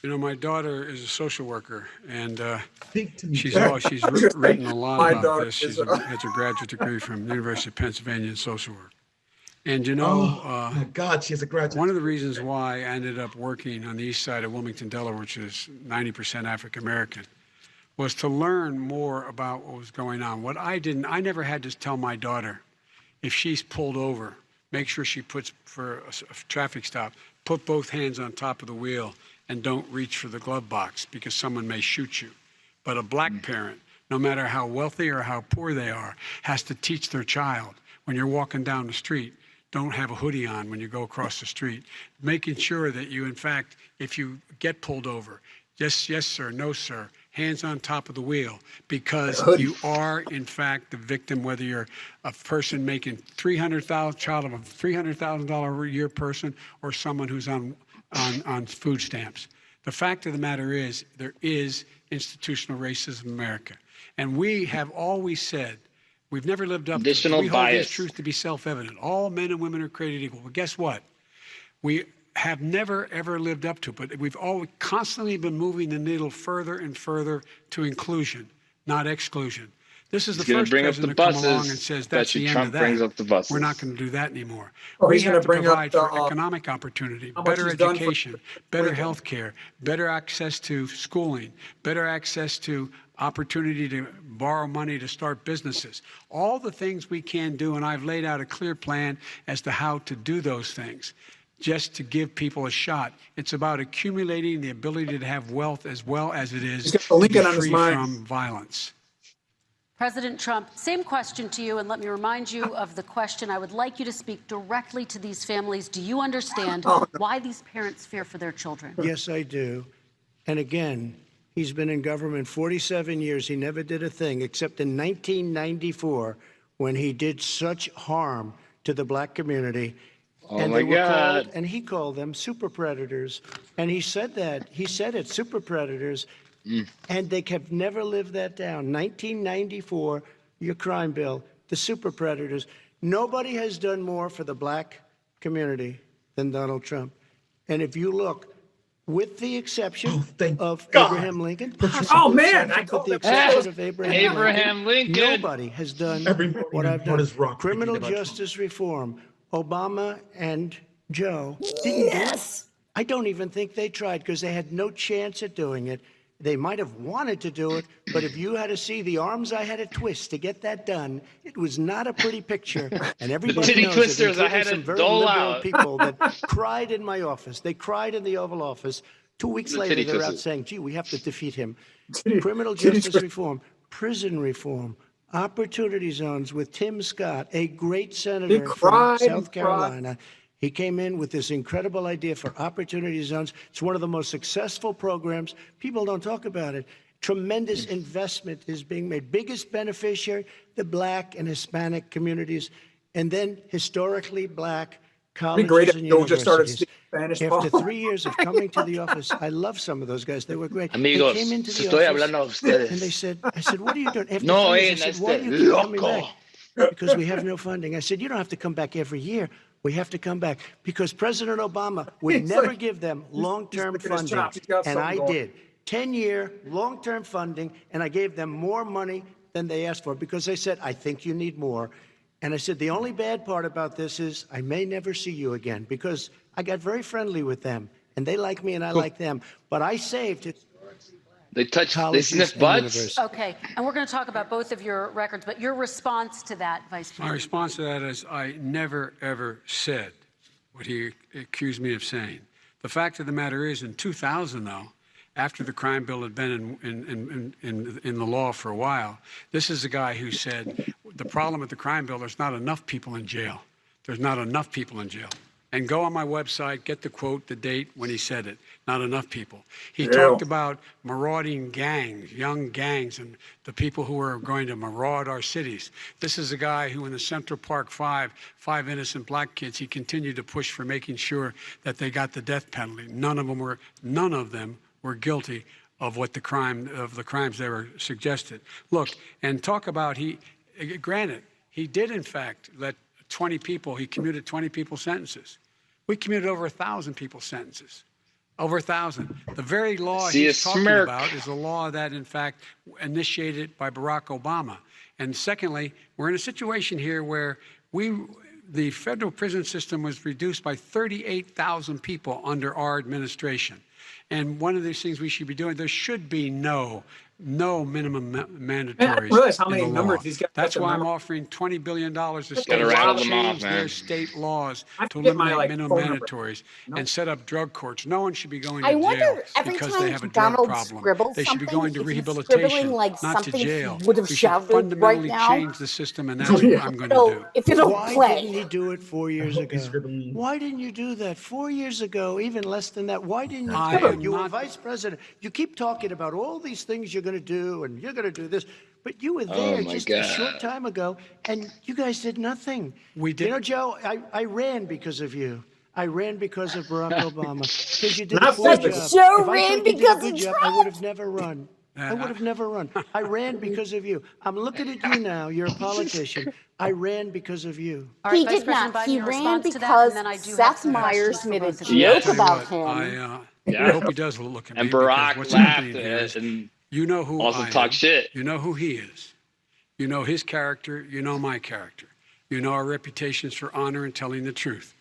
You know, my daughter is a social worker, and she's written a lot My about daughter this. is She has a graduate degree from the University of Pennsylvania in social work. And you know, my God, she has a graduate. one of the reasons why I ended up working on the east side of Wilmington, Delaware, which is 90% African American, was to learn more about what was going on. I never had to tell my daughter, if she's pulled over, make sure she puts, for a traffic stop, put both hands on top of the wheel and don't reach for the glove box because someone may shoot you. But a black parent, no matter how wealthy or how poor they are, has to teach their child, when you're walking down the street, don't have a hoodie on when you go across the street. Making sure that you, in fact, if you get pulled over, yes, sir, no, sir, hands on top of the wheel, because you are, in fact, the victim, whether you're a person making child of a $300,000 a year person or someone who's on food stamps. The fact of the matter is, there is institutional racism in America. And we have always said, we've never lived up to it. We hold this truth to be self-evident. All men and women are created equal. But guess what? We have never, ever lived up to it. But we've always constantly been moving the needle further and further to inclusion, not exclusion. This is the first president to come along and says that's the end of that. We're not going to do that anymore. We have to provide for economic opportunity, better education, better health care, better access to schooling, better access to opportunity to borrow money to start businesses. All the things we can do, and I've laid out a clear plan as to how to do those things, just to give people a shot. It's about accumulating the ability to have wealth as well as it is to be free from violence. President Trump, same question to you, and let me remind you of the question. I would like you to speak directly to these families. Do you understand why these parents fear for their children? Yes, I do. And again, he's been in government 47 years. He never did a thing except in 1994 when he did such harm to the black community. And they were called, and he called them super predators. And he said that. He said it, super predators. And they have never lived that down. 1994, your crime bill, the super predators. Nobody has done more for the black community than Donald Trump. And if you look, with the exception of Abraham Lincoln, with the exception of Abraham Lincoln, nobody has done what I've done. Criminal justice reform. Obama and Joe didn't do it. I don't even think they tried because they had no chance at doing it. They might have wanted to do it, but if you had to see the arms I had to twist to get that done, it was not a pretty picture. And everybody knows it, including some very liberal people that cried in my office. They cried in the Oval Office. 2 weeks later, they're out saying, gee, we have to defeat him. Criminal justice reform, prison reform, opportunity zones with Tim Scott, a great senator from South Carolina. He came in with this incredible idea for opportunity zones. It's one of the most successful programs. People don't talk about it. Tremendous investment is being made. Biggest beneficiary, the black and Hispanic communities, and then historically black colleges and universities. After 3 years of coming to the office, I love some of those guys. They were great. Amigos, they came into the estoy office hablando a ustedes. and they said, I said, what are you doing? After No, 3 years, I said, why do you keep coming loco. back? Because we have no funding. I said, you don't have to come back every year. We have to come back because President Obama would never give them long-term funding, and I did. 10-year long-term funding, and I gave them more money than they asked for because they said, I think you need more. And I said, the only bad part about this is I may never see you again because I got very friendly with them, and they like me and I like them. But I saved it. They touch, they sniff butts. Okay, and we're going to talk about both of your records, but your response to that, Vice President. My response to that is I never, ever said what he accused me of saying. The fact of the matter is, in 2000, though, after the crime bill had been in the law for a while, this is a guy who said, the problem with the crime bill, there's not enough people in jail. There's not enough people in jail. And go on my website, get the quote, the date when he said it. Not enough people. He talked about marauding gangs, young gangs, and the people who are going to maraud our cities. This is a guy who in the Central Park five innocent black kids, he continued to push for making sure that they got the death penalty. None of them were guilty of the crimes they were suggested. Look, and talk about granted, he did in fact let 20 people, he commuted 20 people's sentences, We commuted over 1,000 people's sentences. Over 1,000. The very law See he's a talking smirk. about is a law that, in fact, initiated by Barack Obama. And secondly, we're in a situation here where the federal prison system was reduced by 38,000 people under our administration. And one of these things we should be doing, there should be no minimum mandatories. I didn't realize how in many the law. numbers these guys That's got why to I'm remember. offering $20 billion to states Gotta rattle to them off, change their man. state laws I to forget my, eliminate like, minimum phone number. mandatories No. and set up drug courts. No one should be going to I jail wonder every because time they have a drug Donald problem. scribbles They should be something, going to if he's rehabilitation, scribbling like not to something he jail. would have We should shouted fundamentally right now. change the system, and that's what I'm going to do. If it'll Why play. didn't you do it 4 years ago? Why didn't you do that 4 years ago, even less than that? Why didn't you I do it? am You were not- vice president. You keep talking about all these things you're going to do, and you're going to do this. But you were Oh, there my just a God. short time ago, and you guys did nothing. We did. You know, Joe, I ran because of you. I ran because of Barack Obama. Because you did Not a poor physical. job. Joe If I ran thought you did a because good of job, I would have never run. I would have never run. I ran because of you. I'm looking at you now. You're a politician. I ran because of you. All right, He Vice did President not. Biden, He your ran response to that, because and then I do have Seth some Meyers questions made for a both of you. Yes. joke about Tell you what, him. I hope he does look at me. And because Barack what's laughed happening here is, and you know who also I talk am. shit. You know who he is. You know his character. You know my character. You know our reputations for honor and telling the truth.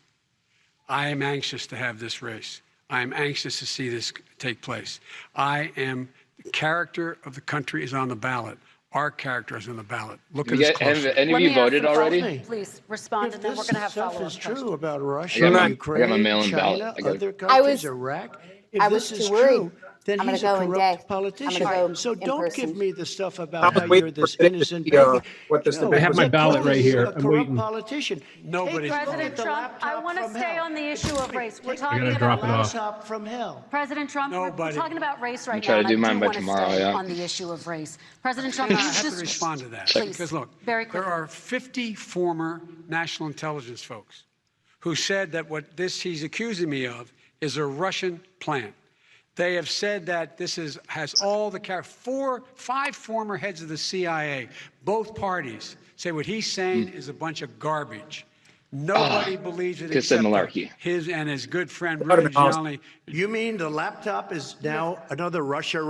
I am anxious to have this race. I am anxious to see this take place. The character of the country is on the ballot. Our character is on the ballot. Look at us Have closely. any of Let you me ask voted the already? follow-up, please respond, If and then we're this going to have stuff follow-up is true questions. about I Russia, got my Ukraine, mail-in ballot. China, I got other it. countries, Iraq, if I this was is too worried. true, then I'm gonna he's a go in corrupt day. politician. I'm gonna go So in don't person. give me the stuff I about was how waiting you're for this today to innocent see, baby. what this No, debate I have was my they're ballot calling right you here. a I'm corrupt waiting. politician. Nobody's Take President the Trump, I laptop want to from stay hell. on the issue of race. We're Take talking gotta about drop it off. laptop from hell. President Trump, we're Nobody. talking about race right try now, to and do I mine do by want to tomorrow, stay yeah. on the issue of race. President Trump, And I you've have to just respond to that. Please, Because look, very there quickly. are 50 former national intelligence folks who said that what he's accusing me of is a Russian plant. They have said that this has all the five former heads of the CIA, both parties, say what he's saying is a bunch of garbage. Nobody believes it Kiss the except for malarkey. his and his good friend Rudy Giuliani. You mean the laptop is now another Russia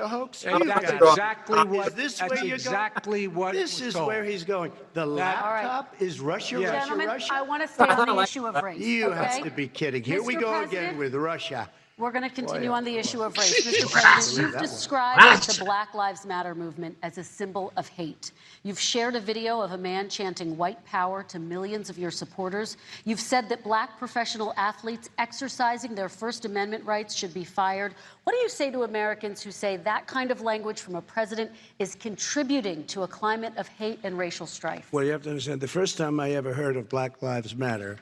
hoax? And You that's got it. exactly what. Is this That's where you're exactly going? what. This was is told. where he's going. The laptop is Russia, Yes. Gentlemen, Russia. I want to stay on the issue of race. You okay? have to be kidding. Here we Mr. go President, again with Russia. We're going to continue Boy, on the issue of race. Mr. President, you've described the Black Lives Matter movement as a symbol of hate. You've shared a video of a man chanting white power to millions of your supporters. You've said that black professional athletes exercising their First Amendment rights should be fired. What do you say to Americans who say that kind of language from a president is contributing to a climate of hate and racial strife? Well, you have to understand, the first time I ever heard of Black Lives Matter,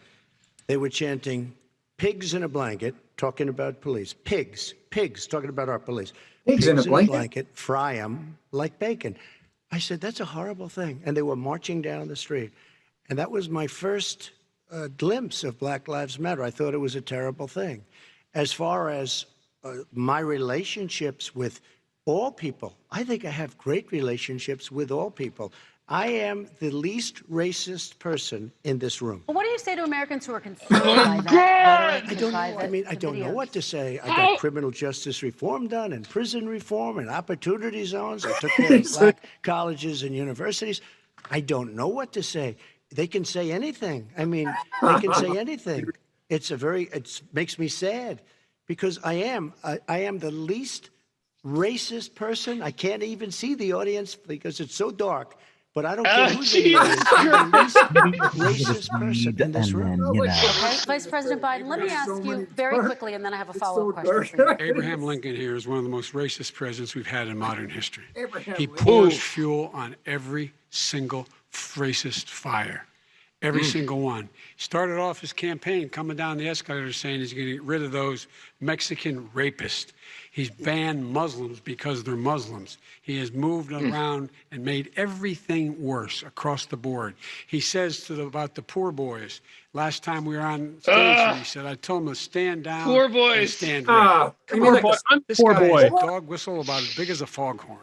they were chanting pigs in a blanket, talking about police. Pigs, talking about our police. Pigs in a blanket? Fry them like bacon. I said, that's a horrible thing. And they were marching down the street. And that was my first glimpse of Black Lives Matter. I thought it was a terrible thing. As far as my relationships with all people, I think I have great relationships with all people. I am the least racist person in this room. Well, what do you say to Americans who are concerned by that rhetoric? I don't know. I mean, I don't know what to say. I got criminal justice reform done and prison reform and opportunity zones. I took care of black colleges and universities. I don't know what to say. They can say anything. I mean, they can say anything. It makes me sad because I am the least racist person. I can't even see the audience because it's so dark. But I don't care who's in the audience. I'm the least racist person in this room. Okay, Vice President Biden, let me ask you very quickly, and then I have a follow-up question for you. Abraham Lincoln here is one of the most racist presidents we've had in modern history. He Lincoln. pours fuel on every single racist fire. Every single one. He started off his campaign coming down the escalator saying he's going to get rid of those Mexican rapists. He's banned Muslims because they're Muslims. He has moved around and made everything worse across the board. He says about the poor boys. Last time we were on stage, he said, I told him to stand down. Poor and boys. stand up. Come on, This poor guy boy. is a dog whistle about as big as a foghorn.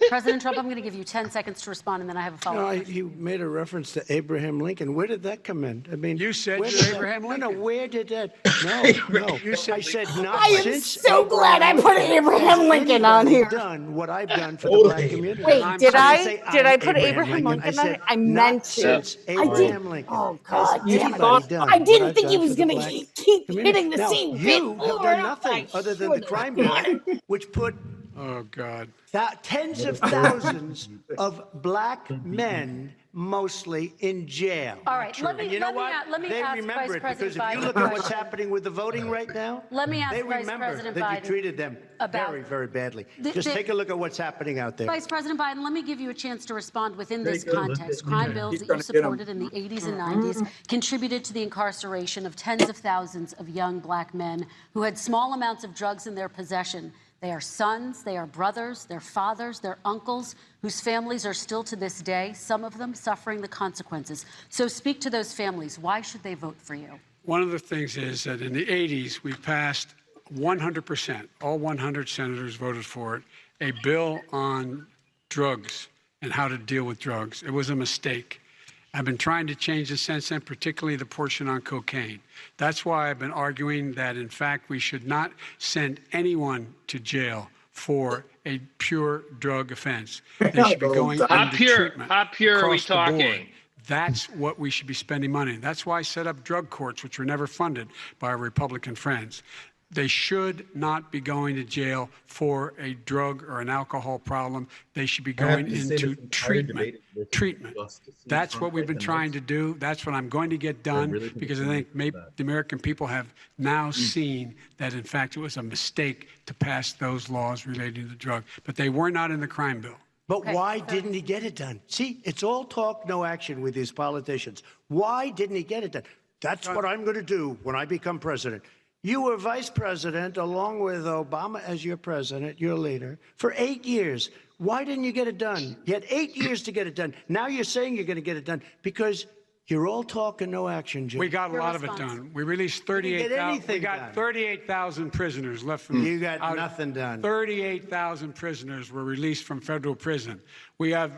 President Trump, I'm going to give you 10 seconds to respond, and then I have a follow-up. No, he made a reference to Abraham Lincoln. Where did that come in? I mean, You said where you're did that- Abraham No, Lincoln. where did that? No, no. You said I said not I am since. so glad I put Abraham Lincoln on here. Done what I've done for the black community. Wait, I'm did sorry. I? say Did I'm I put Abraham Lincoln on said it? I not meant to. since I Abraham did. Lincoln. Oh God! Has damn it. anybody done I what didn't I've think he done was for the going to black keep community? hitting the Now, same bit you have over done and over. nothing I other than the should. crime bill, which put Oh, God. tens of thousands of black men mostly in jail. All right, let me, And you know let me, what? a- let me They ask remember Vice it President because if you Biden look a at what's question. happening with the voting right now, Let me ask they Vice remember President that you Biden treated them about- very, very badly. The- Just the- take a look at what's happening out there. Vice President Biden, let me give you a chance to respond within this context. Okay. Crime bills He's that trying you to get 'em. supported in the 80s and 90s contributed to the incarceration of tens of thousands of young black men who had small amounts of drugs in their possession. They are sons, they are brothers, they're fathers, they're uncles, whose families are still to this day, some of them suffering the consequences. So speak to those families. Why should they vote for you? One of the things is that in the 80s, we passed 100%, all 100 senators voted for it, a bill on drugs and how to deal with drugs. It was a mistake. I've been trying to change it since then, particularly the portion on cocaine. That's why I've been arguing that, in fact, we should not send anyone to jail for a pure drug offense. They should be going How into pure? treatment. How pure are we across the board. talking? That's what we should be spending money. That's why I set up drug courts, which were never funded by our Republican friends. They should not be going to jail for a drug or an alcohol problem. They should be going into treatment. Treatment. That's what we've been trying to do. That's what I'm going to get done because I think maybe the American people have now seen that, in fact, it was a mistake to pass those laws relating to drug. But they were not in the crime bill. But why didn't he get it done? See, it's all talk, no action with these politicians. Why didn't he get it done? That's what I'm going to do when I become president. You were vice president along with Obama as your president, your leader, for 8 years. Why didn't you get it done? You had 8 years to get it done. Now you're saying you're going to get it done because you're all talk and no action, Jim. We got a lot of it done. We released 38,000. We got 38,000 prisoners left from. You got nothing done. 38,000 prisoners were released from federal prison. There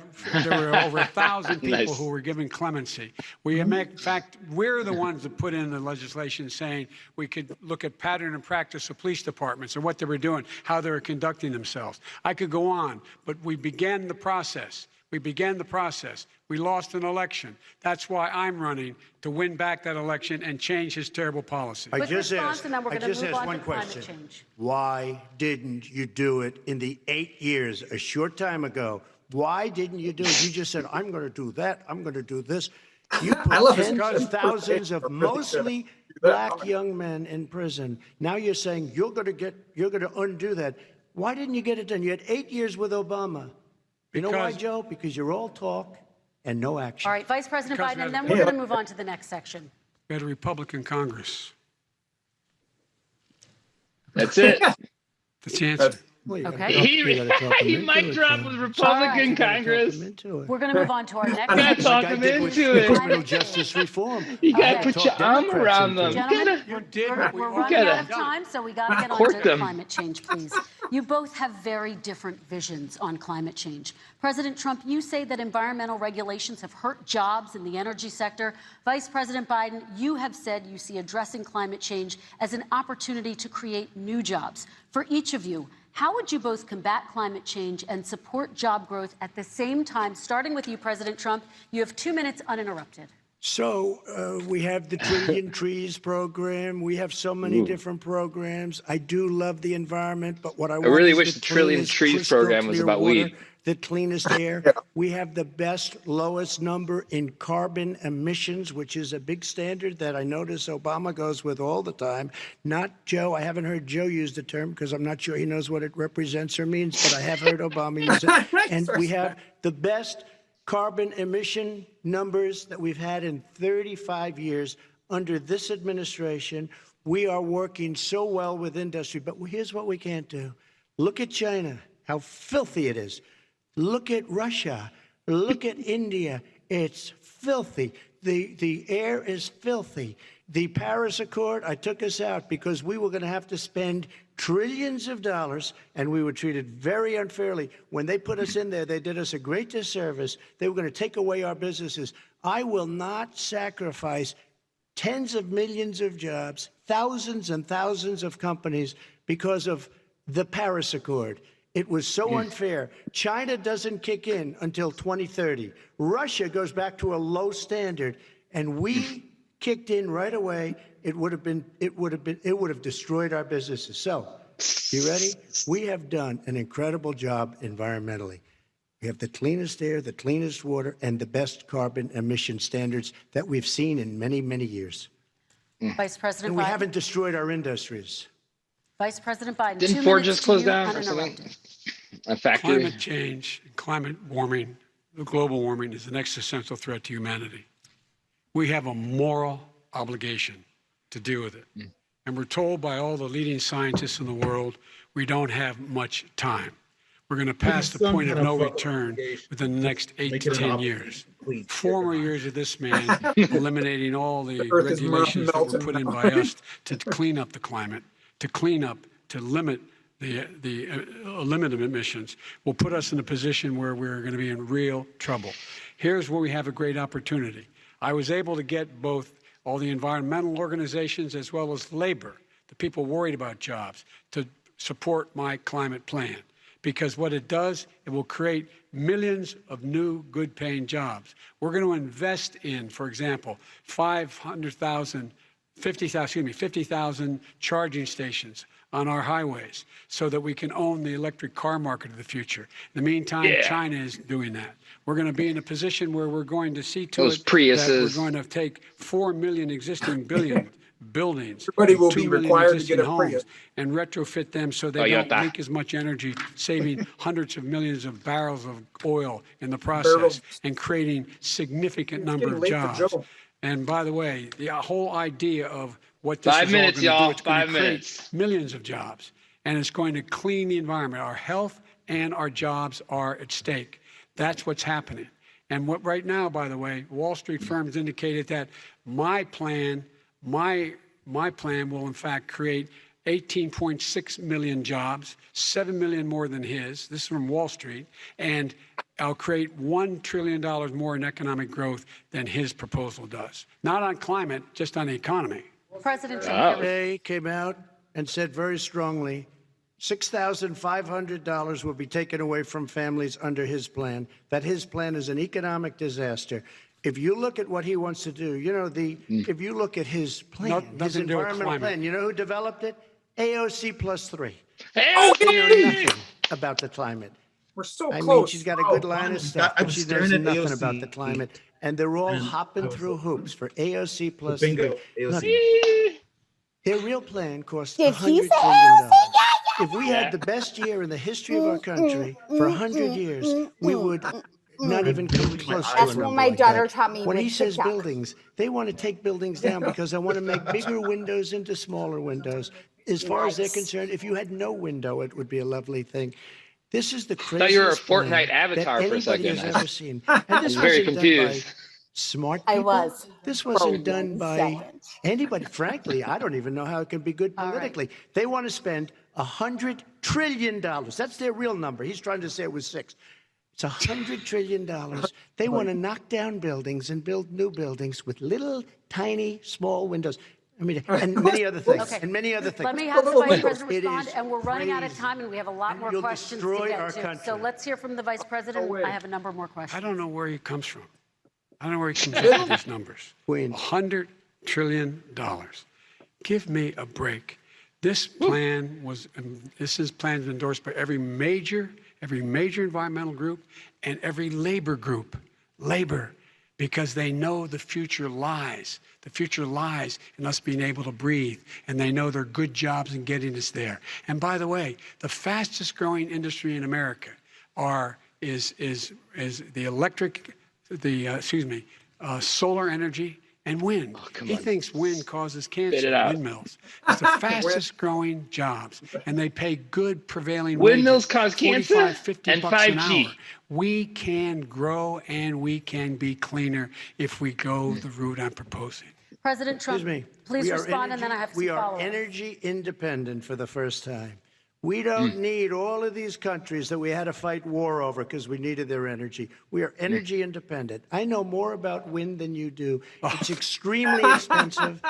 were over 1,000 people Nice. who were given clemency. In fact, we're the ones that put in the legislation saying we could look at pattern and practice of police departments and what they were doing, how they were conducting themselves. I could go on, but we began the process. We began the process. We lost an election. That's why I'm running to win back that election and change his terrible policy. I Quick just response, asked, and then we're I gonna just move asked on one to climate question. change. Why didn't you do it in the 8 years, a short time ago? Why didn't you do it? You just said, I'm going to do that. I'm going to do this. You I put love this. tens of thousands of mostly black young men in prison. Now you're saying you're going to undo that. Why didn't you get it done? You had 8 years with Obama. You know why, Because- Joe? Because you're all talk and no action. All right, Vice President Because Biden, and then that's- we're going to move on to the next section. We had a Republican Congress. That's it. That's the answer. Well, you gotta Okay. talk- He, you gotta talk him he into mic it, dropped Joe. with All Republican right. You gotta talk Congress. him into it. We're going to move on to our next Gotta section. talk Like I him did with into it. criminal justice reform. You I gotta had to put your talk arm Democrats around into them. it. Gentlemen, You did what we we're wanted. running gotta out of time, so we got to get on court to them. climate change, please. You both have very different visions on climate change. President Trump, you say that environmental regulations have hurt jobs in the energy sector. Vice President Biden, you have said you see addressing climate change as an opportunity to create new jobs. For each of you, how would you both combat climate change and support job growth at the same time? Starting with you, President Trump, you have 2 minutes uninterrupted. So we have the Trillion Trees program. We have so many different programs. I do love the environment, but what I want really is wish the Trillion cleanest, Trees crystal program was clear about water, weed. the cleanest air. We have the best, lowest number in carbon emissions, which is a big standard that I notice Obama goes with all the time. Not Joe. I haven't heard Joe use the term because I'm not sure he knows what it represents or means, but I have heard Obama use it. And we have the best carbon emission numbers that we've had in 35 years under this administration. We are working so well with industry, but here's what we can't do. Look at China, how filthy it is. Look at Russia. Look at India. It's filthy. The air is filthy. The Paris Accord, I took us out because we were going to have to spend trillions of dollars, and we were treated very unfairly. When they put us in there, they did us a great disservice. They were going to take away our businesses. I will not sacrifice tens of millions of jobs, thousands and thousands of companies because of the Paris Accord. It was so unfair. China doesn't kick in until 2030. Russia goes back to a low standard, and we kicked in right away. It would have destroyed our businesses. So, you ready? We have done an incredible job environmentally. We have the cleanest air, the cleanest water, and the best carbon emission standards that we've seen in many, many years. Vice President And we Biden. haven't destroyed our industries. Vice President Biden. Didn't 2 Ford minutes just to close you, down or uninterrupted. something? A factory. Climate change, climate warming, the global warming is an existential threat to humanity. We have a moral obligation to deal with it. And we're told by all the leading scientists in the world, we don't have much time. We're going to pass the point of no return within the next 8 to 10 years. 4 more years of this man eliminating all the regulations that were put in by us to clean up the climate, to limit limit emissions, will put us in a position where we're going to be in real trouble. Here's where we have a great opportunity. I was able to get both all the environmental organizations as well as labor, the people worried about jobs, to support my climate plan. Because what it does, it will create millions of new good-paying jobs. We're going to invest in, for example, 50,000 charging stations on our highways so that we can own the electric car market of the future. In the meantime, China is doing that. We're going to be in a position where we're going to see to it that we're going to take 4 million existing buildings, Everybody will 2 be million required to existing get a homes, Prius. and retrofit them so they don't leak as much energy, saving hundreds of millions of barrels of oil in the process, and creating significant number of jobs. And by the way, the whole idea of what this is all going to do, it's going to create millions of jobs, and it's going to clean the environment. Our health and our jobs are at stake. That's what's happening. And what right now, by the way, Wall Street firms indicated that my plan will in fact create 18.6 million jobs, 7 million more than his. This is from Wall Street. And I'll create $1 trillion more in economic growth than his proposal does. Not on climate, just on the economy. President Trump today came out and said very strongly, $6,500 will be taken away from families under his plan, that his plan is an economic disaster. If you look at what he wants to do, you know, if you look at his plan, his environmental plan, you know who developed it? AOC plus 3. AOC! She knows nothing about the climate. We're so I close. mean, she's got a good line of stuff, but she knows nothing about the climate. And they're all hopping through hoops for AOC plus 3. Their real plan cost $100 trillion. If we had the best year in the history of our country for 100 years, we would not even come close to That's a what number my like daughter that. taught me When with he says TikTok. buildings, they want to take buildings down because I want to make bigger windows into smaller windows. As far as they're concerned, if you had no window, it would be a lovely thing. This is the craziest thought you were a plan Fortnite avatar that for a anybody second. has ever seen. And this I'm very wasn't done by confused. smart I people. was. This For wasn't done 1 by second. anybody. Frankly, I don't even know how it can be good politically. They want to spend $100 trillion. That's their real number. He's trying to say it was 6. It's $100 trillion. They want to knock down buildings and build new buildings with little, tiny, small windows. I mean, and many other things. Okay. And many other things. Let me have the Vice President It respond, is and we're running out of crazy. time, and we have a lot And more you'll questions to destroy get our to. country. So let's hear from the Vice President. I have a number more questions. I don't know where he comes from. I don't know where he comes up with these numbers. $100 trillion. Give me a break. This plan was, this plan is endorsed by every major environmental group and every labor group. Labor, because they know the future lies. The future lies in us being able to breathe, and they know there are good jobs in getting us there. And by the way, the fastest growing industry in America is solar energy and wind. He thinks wind causes cancer, windmills. It's the fastest growing jobs, and they pay good prevailing Windmills wages, cause cancer 45, 50 and bucks an 5G. hour. We can grow and we can be cleaner if we go the route I'm proposing. President Trump, Excuse me. please We are respond, and then I have some We are follow-ups. energy independent for the first time. We don't need all of these countries that we had to fight war over because we needed their energy. We are energy independent. I know more about wind than you do. It's extremely expensive,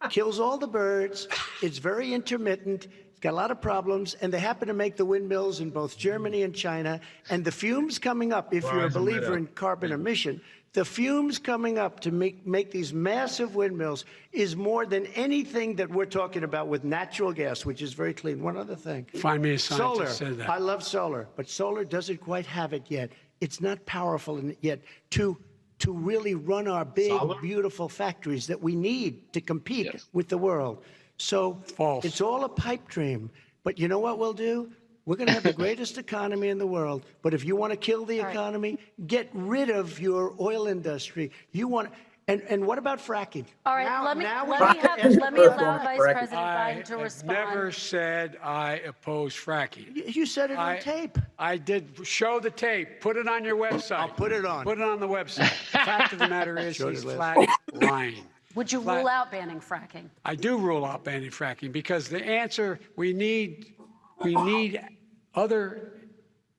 kills all the birds. It's very intermittent. It's got a lot of problems, and they happen to make the windmills in both Germany and China. And the fumes coming up, if you're a believer in carbon emission, the fumes coming up to make these massive windmills is more than anything that we're talking about with natural gas, which is very clean. One other thing. Find me a scientist Solar. said that. I love solar, but solar doesn't quite have it yet. It's not powerful yet to really run our big, beautiful factories that we need to compete with the world. So it's all a pipe dream. But you know what we'll do? We're going to have the greatest economy in the world. But if you want to kill the economy, get rid of your oil industry. You want, and what about fracking? All right, let me allow Vice President Biden to respond. I never said I oppose fracking. You said it on tape. I did. Show the tape. Put it on your website. I'll put it on. Put it on the website. The fact of the matter is he's flat lying. Would you rule out banning fracking? I do rule out banning fracking because the answer we need other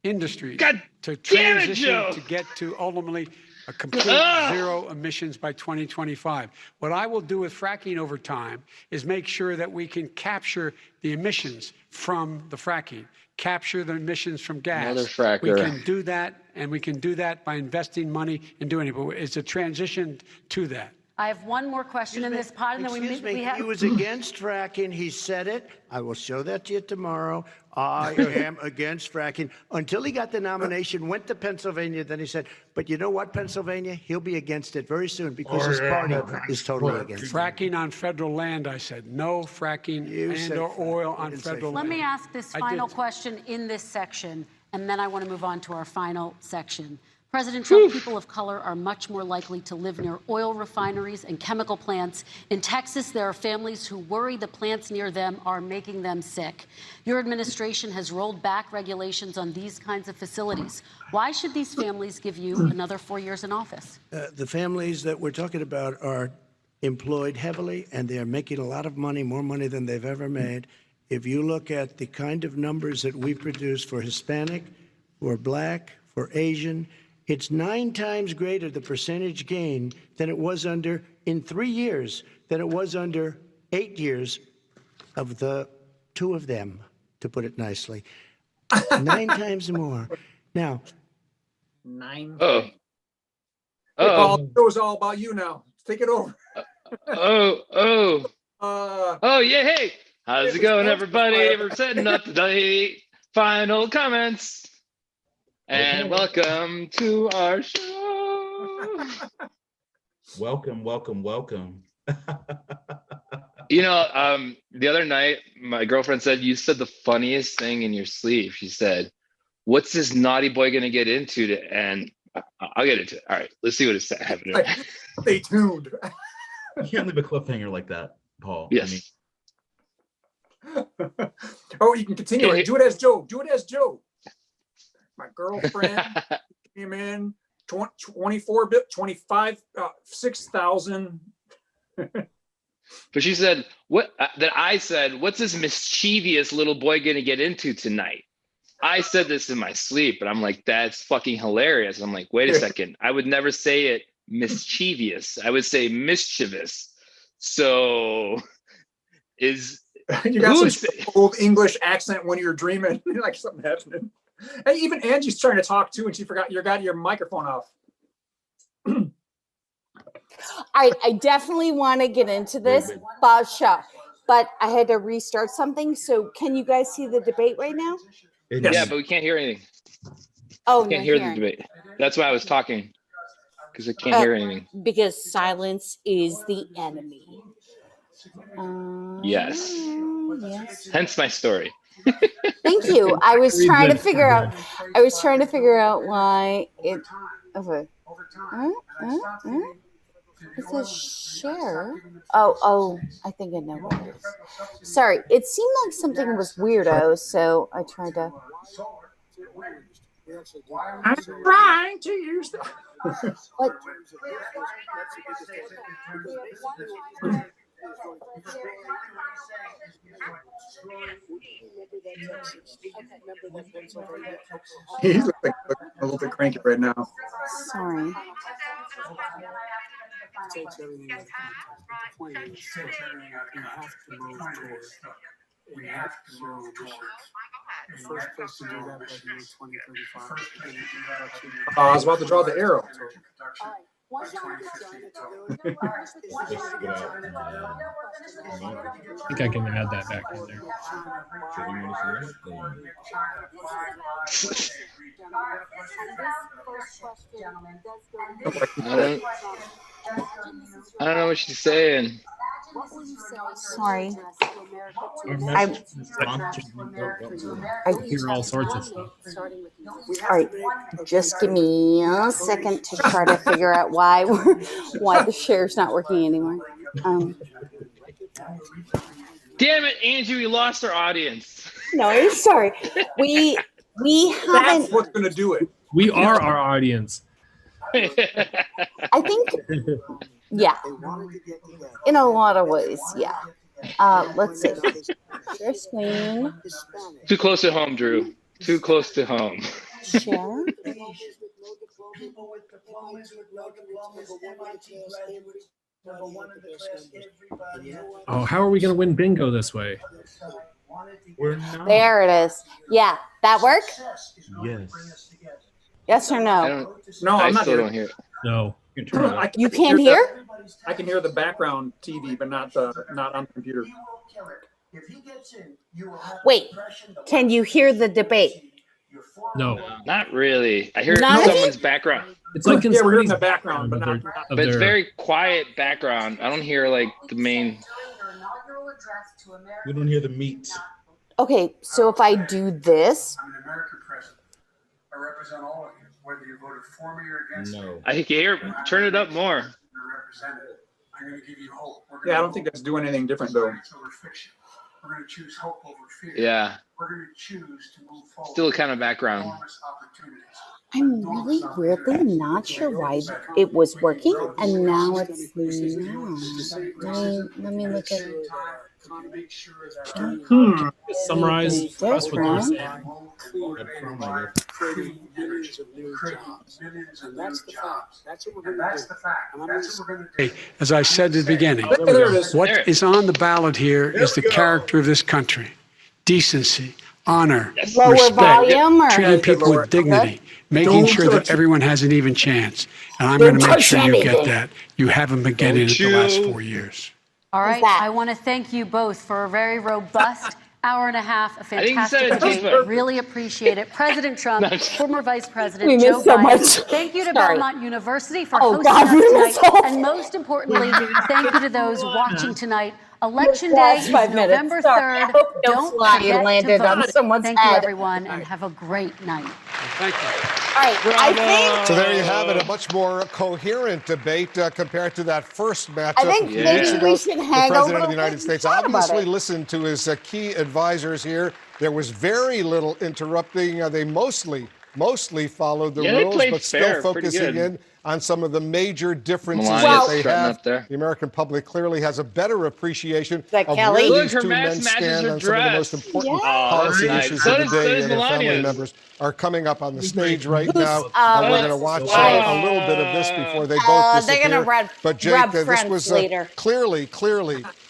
industries to transition to get to ultimately a complete zero emissions by 2025. What I will do with fracking over time is make sure that we can capture the emissions from the fracking, capture the emissions from gas. Another fracker. We can do that, and we can do that by investing money and doing it. But it's a transition to that. I have one more question in this pod, and then we have. He was against fracking. He said it. I will show that to you tomorrow. I am against fracking. Until he got the nomination, went to Pennsylvania. Then he said, but you know what, Pennsylvania? He'll be against it very soon because his party is totally against it. Fracking on federal land, I said. No fracking and or oil on federal land. Let me ask this final question in this section, and then I want to move on to our final section. President Trump, people of color are much more likely to live near oil refineries and chemical plants. In Texas, there are families who worry the plants near them are making them sick. Your administration has rolled back regulations on these kinds of facilities. Why should these families give you another 4 years in office? The families that we're talking about are employed heavily, and they are making a lot of money, more money than they've ever made. If you look at the kind of numbers that we produce for Hispanic, for Black, for Asian, it's 9 times greater, the percentage gain, than it was under, in 3 years, than it was under 8 years of the 2 of them, to put it nicely. 9 times more. Now. 9. Oh, it was all about you now. Take it over. Yeah, hey. How's it going, everybody? We're setting up today. Final comments. And welcome to our show. Welcome. You know, the other night, my girlfriend said, you said the funniest thing in your sleep. She said, what's this naughty boy going to get into? And I'll get into it. All right, let's see what it's happening. Stay tuned. You can't leave a cliffhanger like that, Paul. Yes. Oh, you can continue. Okay. Do it as Joe. My girlfriend came in 25, 6,000. But she said, I said, what's this mischievous little boy going to get into tonight? I said this in my sleep, but I'm like, that's fucking hilarious. I'm like, wait a second. I would never say it mischievous. I would say mischievous. So you got some old English accent when you're dreaming, like something happening. Hey, even Angie's trying to talk too, and she forgot you got your microphone off. I definitely want to get into this, Basha, but I had to restart something. So can you guys see the debate right now? Yes. Yeah, but we can't hear anything. Oh, we can't hear the debate. That's why I was talking, because I can't hear anything. Because silence is the enemy. Yes. Yes. Hence my story. Thank you. I was trying to figure out why it. Okay. It says share. Oh, I think I know what it is. Sorry, it seemed like something was weirdo, so I tried to. I'm trying to use the. What? He's looking a little bit cranky right now. Sorry. Takes everything into context. But the point is, we have to move towards a net zero emissions. The first place to do that by the year 2035. I was about to draw the arrow. I think I can add that back in there. I don't know what she's saying. Sorry. I hear all sorts of stuff. All right, just give me a second to try to figure out why the share's not working anymore. Damn it, Angie, we lost our audience. No, I'm sorry. We haven't. That's what's going to do it. We are our audience. I think, yeah. In a lot of ways, yeah. Let's see. Share screen. Too close to home, Drew. Too close to home. Share. Oh, how are we going to win bingo this way? There it is. Yeah, that work? Yes. Yes or no? I'm not still here. don't hear it. No. You can't hear? I can hear the background TV, but not on the computer. Wait, can you hear the debate? No. Not really. I hear Not someone's background. It's like in Yeah, we're hearing somebody's the background, but not. But it's very quiet background. I don't hear like the main. We don't hear the meat. Okay, so if I do this, I'm an American president. I represent all of you, whether you voted for me or against me. No. I can hear. Turn it up more. You're represented. I'm going to give you hope. Yeah, I don't think that's doing anything different though. Over fiction. We're going to choose hope over fear. Yeah. We're going to choose to move forward. Still kind of background. Enormous opportunities. I'm really weirdly not sure why it was working, and now it's not. Let me look at it. Summarize for us what they're saying. Creating millions of new jobs. And that's the fact. That's what we're going to do. That's the fact. That's what we're going to do. As I said at the beginning, There it is. what is on the ballot here is the character of this country. Decency, honor, Lower respect, volume or treating people with dignity, making sure that everyone has an even chance. And I'm going to make sure you get that. You haven't been getting it the last 4 years. All right, I want to thank you both for a very robust hour and a half, a fantastic debate. Really appreciate it. President Trump, former Vice President Joe Biden. Thank you to Belmont University for hosting us tonight. And most importantly, thank you to those watching tonight. Election Day is November 3rd. Don't forget to vote. Thank you, everyone, and have a great night. Thank you. All right, I think. So there you have it, a much more coherent debate compared to that first matchup. I think maybe we should hang the President of the United States obviously it. listened to his key advisors here. There was very little interrupting. They mostly followed the rules, but still focusing in on some of the major differences that they have. The American public clearly has a better appreciation of Kelly? where these two men stand on some of the most important policy issues of the day. And their family members are coming up on the stage right now. We're going to watch a little bit of this before they both disappear. They're going to but Jake, this was clearly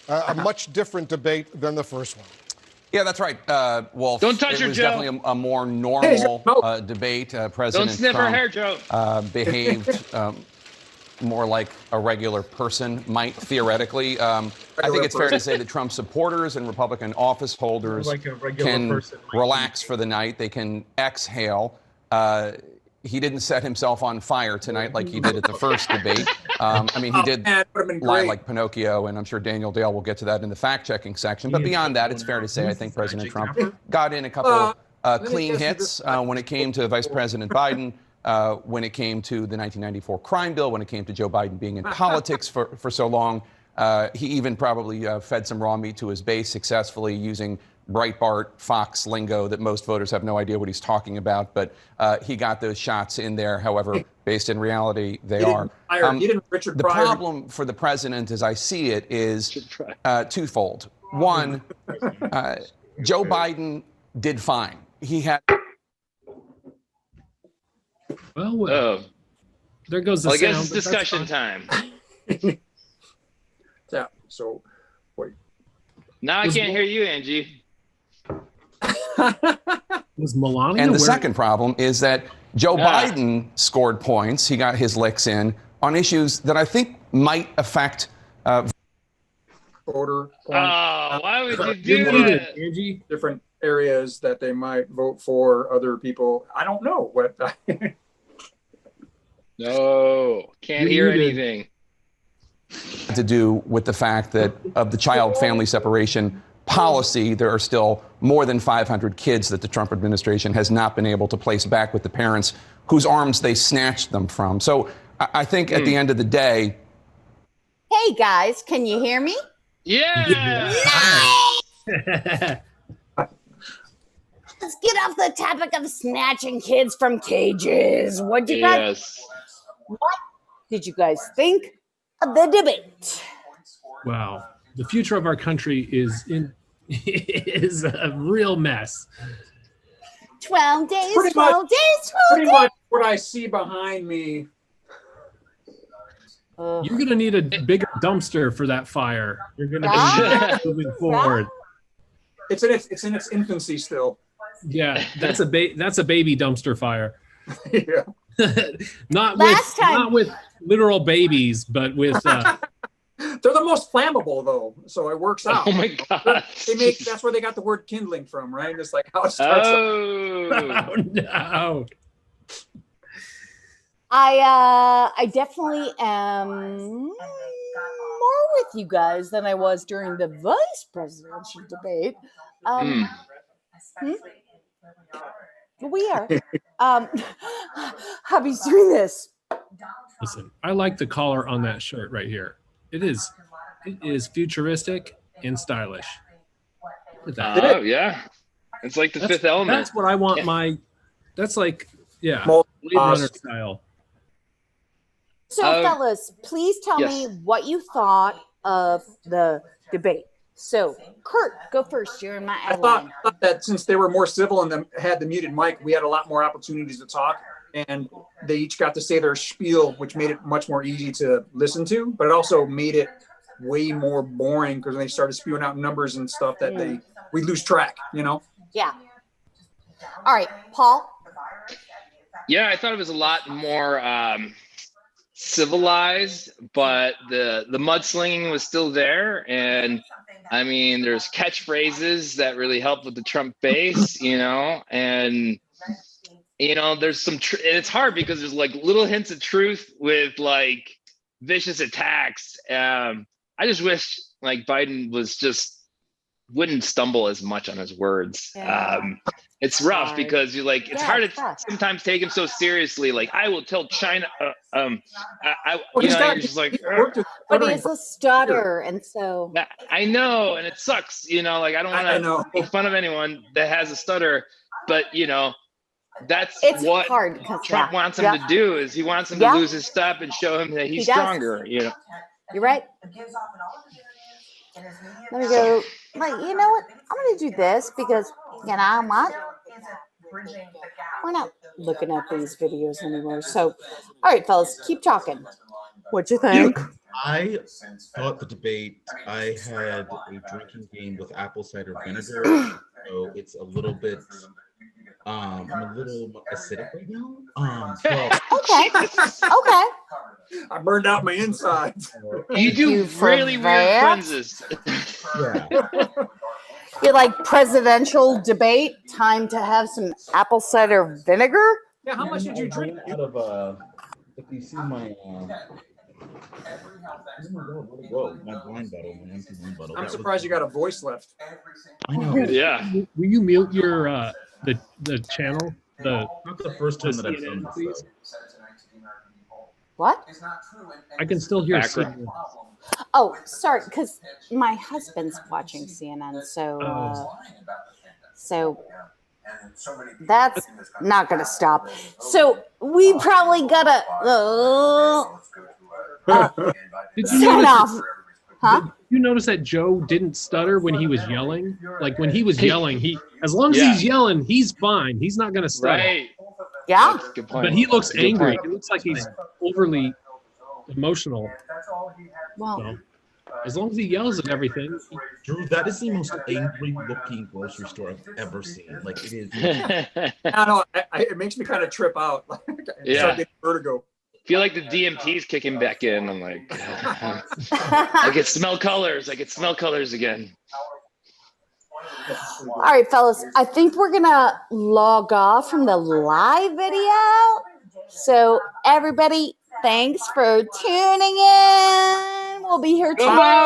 a much different debate than the first one. Yeah, that's right, Wolf. Don't touch it her, was Joe. definitely a more normal debate. President Don't sniff Trump her hair, Joe. Behaved more like a regular person might, theoretically. I think it's fair to say that Trump supporters and Republican office holders can relax for the night. They can exhale. He didn't set himself on fire tonight like he did at the first debate. I mean, he did lie like Pinocchio, and I'm sure Daniel Dale will get to that in the fact-checking section. But beyond that, it's fair to say I think President Trump got in a couple clean hits when it came to Vice President Biden, when it came to the 1994 crime bill, when it came to Joe Biden being in politics for so long. He even probably fed some raw meat to his base successfully using Breitbart, Fox lingo that most voters have no idea what he's talking about, but he got those shots in there. However, based in reality, they are. The problem for the president, as I see it, is twofold. One, Joe Biden did fine. He had. Well, there goes the I guess sound, it's discussion time. Yeah. So, wait. Now I can't hear you, Angie. Was Melania? And the second problem is that Joe Biden scored points. He got his licks in on issues that I think might affect. Voter. Why would you do that? Angie? Different areas that they might vote for other people. I don't know what. No, can't hear anything. To do with the fact that of the child family separation policy, there are still more than 500 kids that the Trump administration has not been able to place back with the parents whose arms they snatched them from. So I think at the end of the day. Hey guys, can you hear me? Yeah. Nice! Let's get off the topic of snatching kids from cages. What did you guys think of the debate? Wow, the future of our country is a real mess. 12 days, Pretty 12 days, 12 Pretty days. much what I see behind me. You're going to need a bigger dumpster for that fire. You're going to be moving forward. It's in its infancy still. Yeah, that's a baby dumpster fire. Yeah. not with literal babies, but with. They're the most flammable though, so it works out. Oh my god! That's where they got the word kindling from, right? It's like how it starts. Oh no. I definitely am more with you guys than I was during the vice presidential debate. We are. Hubby's doing this. Listen, I like the collar on that shirt right here. It is futuristic and stylish. Oh yeah, it's like the Fifth Element. That's what I want. That's like Blade Runner style. So, fellas, please tell me what you thought of the debate. So, Kurt, go first. You're in my I thought that since they were more civil and had the muted mic, we had a lot more opportunities to talk, and they each got to say their spiel, which made it much more easy to listen to, but it also made it way more boring because when they started spewing out numbers and stuff that we lose track, you know? Yeah. All right, Paul? Yeah, I thought it was a lot more civilized, but the mudslinging was still there. And I mean, there's catchphrases that really help with the Trump base, you know, and you know, there's some, and it's hard because there's like little hints of truth with like vicious attacks. I just wish like Biden wouldn't stumble as much on his words. Yeah. It's rough because you're like, it's hard to sometimes take him so seriously. Like, I will tell China, you're just like, but he has a stutter. And so I know, and it sucks, you know, like I don't want to make fun of anyone that has a stutter, but you know, that's what Trump wants him to do is he wants him to lose his stuff and show him that he's stronger, you know. You're right. Let me go. Like, you know what? I'm going to do this because, you know what? We're not looking at these videos anymore. So, all right, fellas, keep talking. What'd you think? I thought the debate, I had a drinking game with apple cider vinegar, so it's a little bit, I'm a little acidic right now. Okay. I burned out my insides. You do really weird cleanses. Yeah. You're like presidential debate, time to have some apple cider vinegar? Yeah, how much did you drink? Out of, if you see my, my wine bottle, my empty wine bottle. I'm surprised you got a voice left. I know. Yeah. Will you mute your the channel? Not the first time that I've done this. What? I can still hear Background. CNN. Oh, sorry, because my husband's watching CNN, so that's not going to stop. So we probably gotta Did you sign notice? off, huh? Did you notice that Joe didn't stutter when he was yelling? Like when he was yelling, as long as Yeah. he's yelling, he's fine. He's not going to stutter. Right. Yeah. That's a good point. But he looks That's a good angry. point. He looks like he's overly emotional. Well, So, as long as he yells at everything. Drew, that is the most angry-looking grocery store I've ever seen. Like it is. I know. It makes me kind of trip out. Yeah. Start getting vertigo. Feel like the DMT's kicking back in. I'm like, I can smell colors. I can smell colors again. all right, fellas. I think we're gonna log off from the live video. So everybody, thanks for tuning in. We'll be here tomorrow.